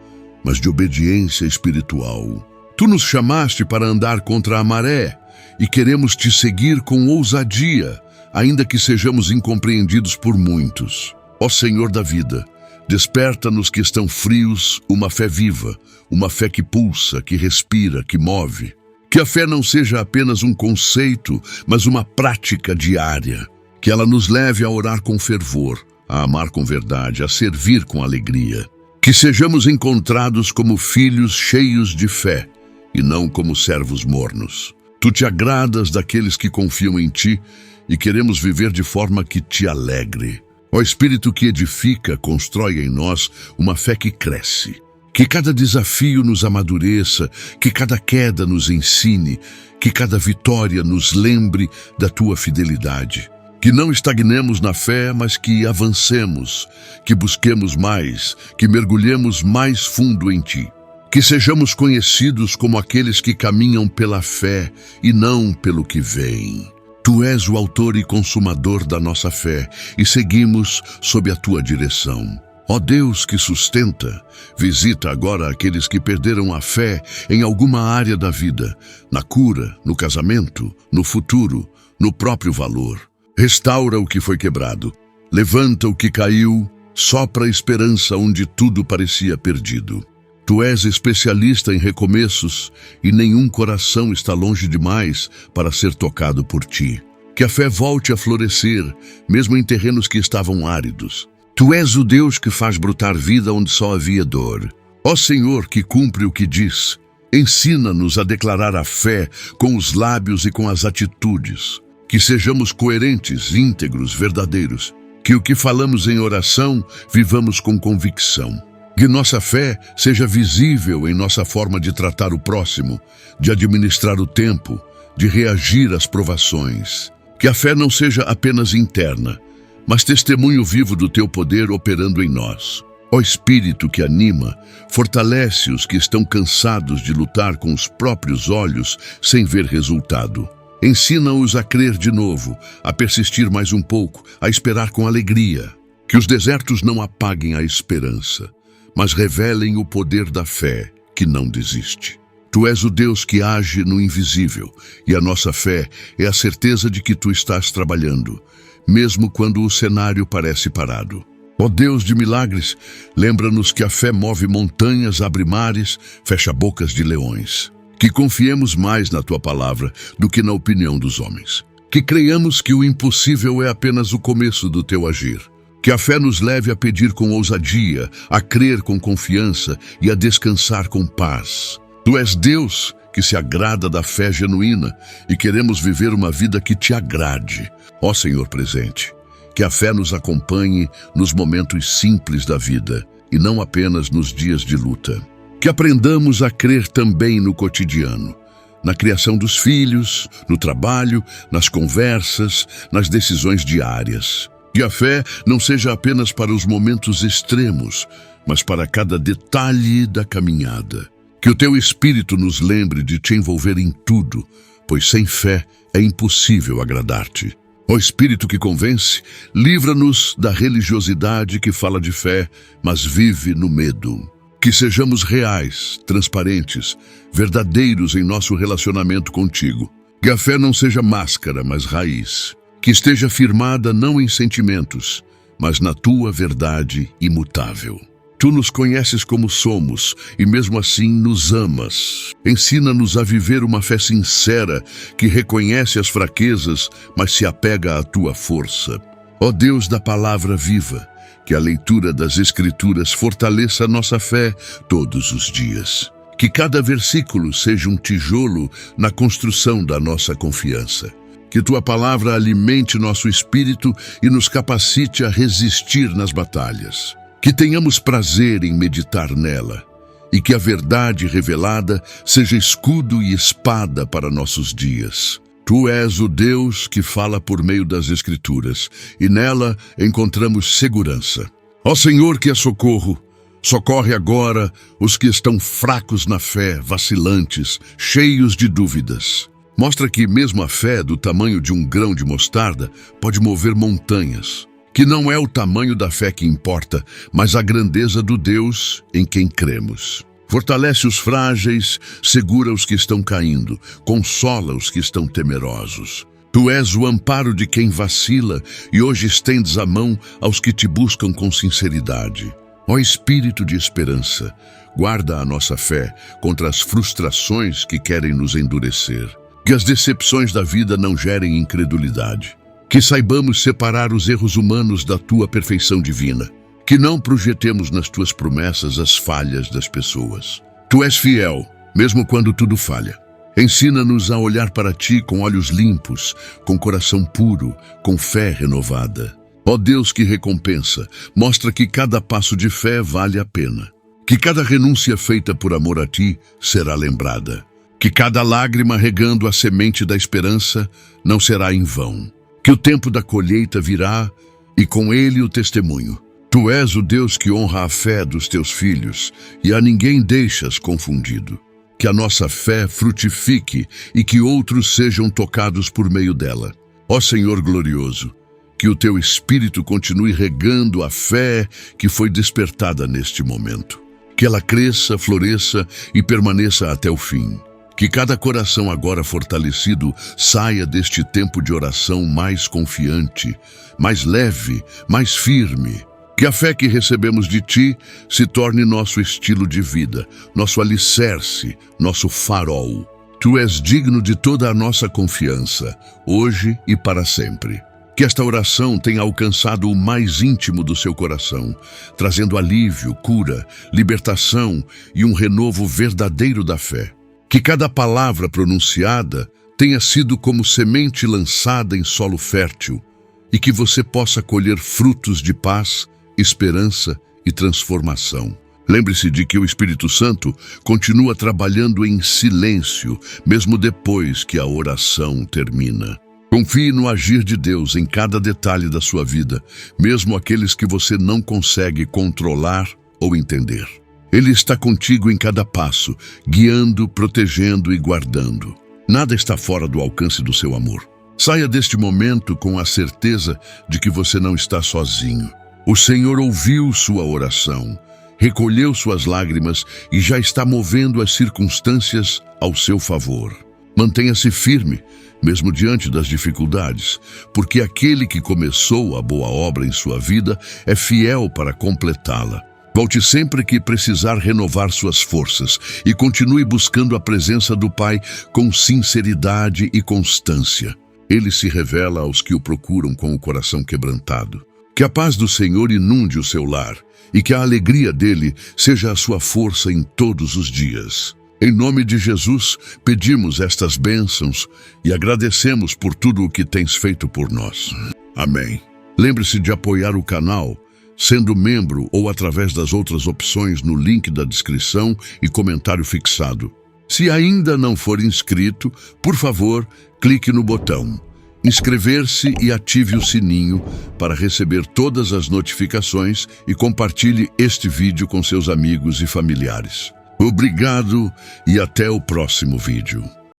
mas de obediência espiritual. Tu nos chamaste para andar contra a maré e queremos Te seguir com ousadia, ainda que sejamos incompreendidos por muitos. Ó Senhor da vida, desperta nos que estão frios uma fé viva, uma fé que pulsa, que respira, que move. Que a fé não seja apenas um conceito, mas uma prática diária. Que ela nos leve a orar com fervor, a amar com verdade, a servir com alegria. Que sejamos encontrados como filhos cheios de fé e não como servos mornos. Tu te agradas daqueles que confiam em Ti e queremos viver de forma que Te alegre. Ó Espírito que edifica, constrói em nós uma fé que cresce. Que cada desafio nos amadureça, que cada queda nos ensine, que cada vitória nos lembre da Tua fidelidade. Que não estagnemos na fé, mas que avancemos, que busquemos mais, que mergulhemos mais fundo em Ti. Que sejamos conhecidos como aqueles que caminham pela fé e não pelo que veem. Tu és o autor e consumador da nossa fé e seguimos sob a Tua direção. Ó Deus que sustenta, visita agora aqueles que perderam a fé em alguma área da vida, na cura, no casamento, no futuro, no próprio valor. Restaura o que foi quebrado, levanta o que caiu, sopra a esperança onde tudo parecia perdido. Tu és especialista em recomeços e nenhum coração está longe demais para ser tocado por Ti. Que a fé volte a florescer, mesmo em terrenos que estavam áridos. Tu és o Deus que faz brotar vida onde só havia dor. Ó Senhor, que cumpre o que diz, ensina-nos a declarar a fé com os lábios e com as atitudes. Que sejamos coerentes, íntegros, verdadeiros. Que o que falamos em oração, vivamos com convicção. Que nossa fé seja visível em nossa forma de tratar o próximo, de administrar o tempo, de reagir às provações. Que a fé não seja apenas interna, mas testemunho vivo do Teu poder operando em nós. Ó Espírito que anima, fortalece os que estão cansados de lutar com os próprios olhos sem ver resultado. Ensina-os a crer de novo, a persistir mais um pouco, a esperar com alegria. Que os desertos não apaguem a esperança, mas revelem o poder da fé que não desiste. Tu és o Deus que age no invisível, e a nossa fé é a certeza de que Tu estás trabalhando, mesmo quando o cenário parece parado. Ó Deus de milagres, lembra-nos que a fé move montanhas, abre mares, fecha bocas de leões. Que confiemos mais na Tua palavra do que na opinião dos homens. Que creiamos que o impossível é apenas o começo do Teu agir. Que a fé nos leve a pedir com ousadia, a crer com confiança e a descansar com paz. Tu és Deus que se agrada da fé genuína e queremos viver uma vida que Te agrade. Ó Senhor presente, que a fé nos acompanhe nos momentos simples da vida e não apenas nos dias de luta. Que aprendamos a crer também no cotidiano, na criação dos filhos, no trabalho, nas conversas, nas decisões diárias. Que a fé não seja apenas para os momentos extremos, mas para cada detalhe da caminhada. Que o Teu Espírito nos lembre de Te envolver em tudo, pois sem fé é impossível agradar-Te. Ó Espírito que convence, livra-nos da religiosidade que fala de fé, mas vive no medo. Que sejamos reais, transparentes, verdadeiros em nosso relacionamento contigo. Que a fé não seja máscara, mas raiz. Que esteja firmada não em sentimentos, mas na Tua verdade imutável. Tu nos conheces como somos e mesmo assim nos amas. Ensina-nos a viver uma fé sincera que reconhece as fraquezas, mas se apega à Tua força. Ó Deus da palavra viva, que a leitura das Escrituras fortaleça a nossa fé todos os dias. Que cada versículo seja um tijolo na construção da nossa confiança. Que Tua palavra alimente nosso espírito e nos capacite a resistir nas batalhas. Que tenhamos prazer em meditar nela e que a verdade revelada seja escudo e espada para nossos dias. Tu és o Deus que fala por meio das Escrituras e nela encontramos segurança. Ó Senhor, que é socorro, socorre agora os que estão fracos na fé, vacilantes, cheios de dúvidas. Mostra que mesmo a fé do tamanho de um grão de mostarda pode mover montanhas. Que não é o tamanho da fé que importa, mas a grandeza do Deus em quem cremos. Fortalece os frágeis, segura os que estão caindo, consola os que estão temerosos. Tu és o amparo de quem vacila e hoje estendes a mão aos que te buscam com sinceridade. Ó Espírito de esperança, guarda a nossa fé contra as frustrações que querem nos endurecer. Que as decepções da vida não gerem incredulidade. Que saibamos separar os erros humanos da Tua perfeição divina. Que não projetemos nas Tuas promessas as falhas das pessoas. Tu és fiel, mesmo quando tudo falha. Ensina-nos a olhar para Ti com olhos limpos, com coração puro, com fé renovada. Ó Deus que recompensa, mostra que cada passo de fé vale a pena. Que cada renúncia feita por amor a Ti será lembrada. Que cada lágrima regando a semente da esperança não será em vão. Que o tempo da colheita virá e com ele o testemunho. Tu és o Deus que honra a fé dos Teus filhos e a ninguém deixas confundido. Que a nossa fé frutifique e que outros sejam tocados por meio dela. Ó Senhor glorioso, que o Teu Espírito continue regando a fé que foi despertada neste momento. Que ela cresça, floresça e permaneça até o fim. Que cada coração agora fortalecido saia deste tempo de oração mais confiante, mais leve, mais firme. Que a fé que recebemos de Ti se torne nosso estilo de vida, nosso alicerce, nosso farol. Tu és digno de toda a nossa confiança, hoje e para sempre. Que esta oração tenha alcançado o mais íntimo do seu coração, trazendo alívio, cura, libertação e um renovo verdadeiro da fé. Que cada palavra pronunciada tenha sido como semente lançada em solo fértil e que você possa colher frutos de paz, esperança e transformação. Lembre-se de que o Espírito Santo continua trabalhando em silêncio, mesmo depois que a oração termina. Confie no agir de Deus em cada detalhe da sua vida, mesmo aqueles que você não consegue controlar ou entender. Ele está contigo em cada passo, guiando, protegendo e guardando. Nada está fora do alcance do seu amor. Saia deste momento com a certeza de que você não está sozinho. O Senhor ouviu sua oração, recolheu suas lágrimas e já está movendo as circunstâncias ao seu favor. Mantenha-se firme, mesmo diante das dificuldades, porque aquele que começou a boa obra em sua vida é fiel para completá-la. Volte sempre que precisar renovar suas forças e continue buscando a presença do Pai com sinceridade e constância. Ele se revela aos que o procuram com o coração quebrantado. Que a paz do Senhor inunde o seu lar e que a alegria dele seja a sua força em todos os dias. Em nome de Jesus, pedimos estas bênçãos e agradecemos por tudo o que tens feito por nós. Amém. Lembre-se de apoiar o canal, sendo membro ou através das outras opções no link da descrição e comentário fixado. Se ainda não for inscrito, por favor, clique no botão inscrever-se e ative o sininho para receber todas as notificações e compartilhe este vídeo com seus amigos e familiares. Obrigado e até o próximo vídeo.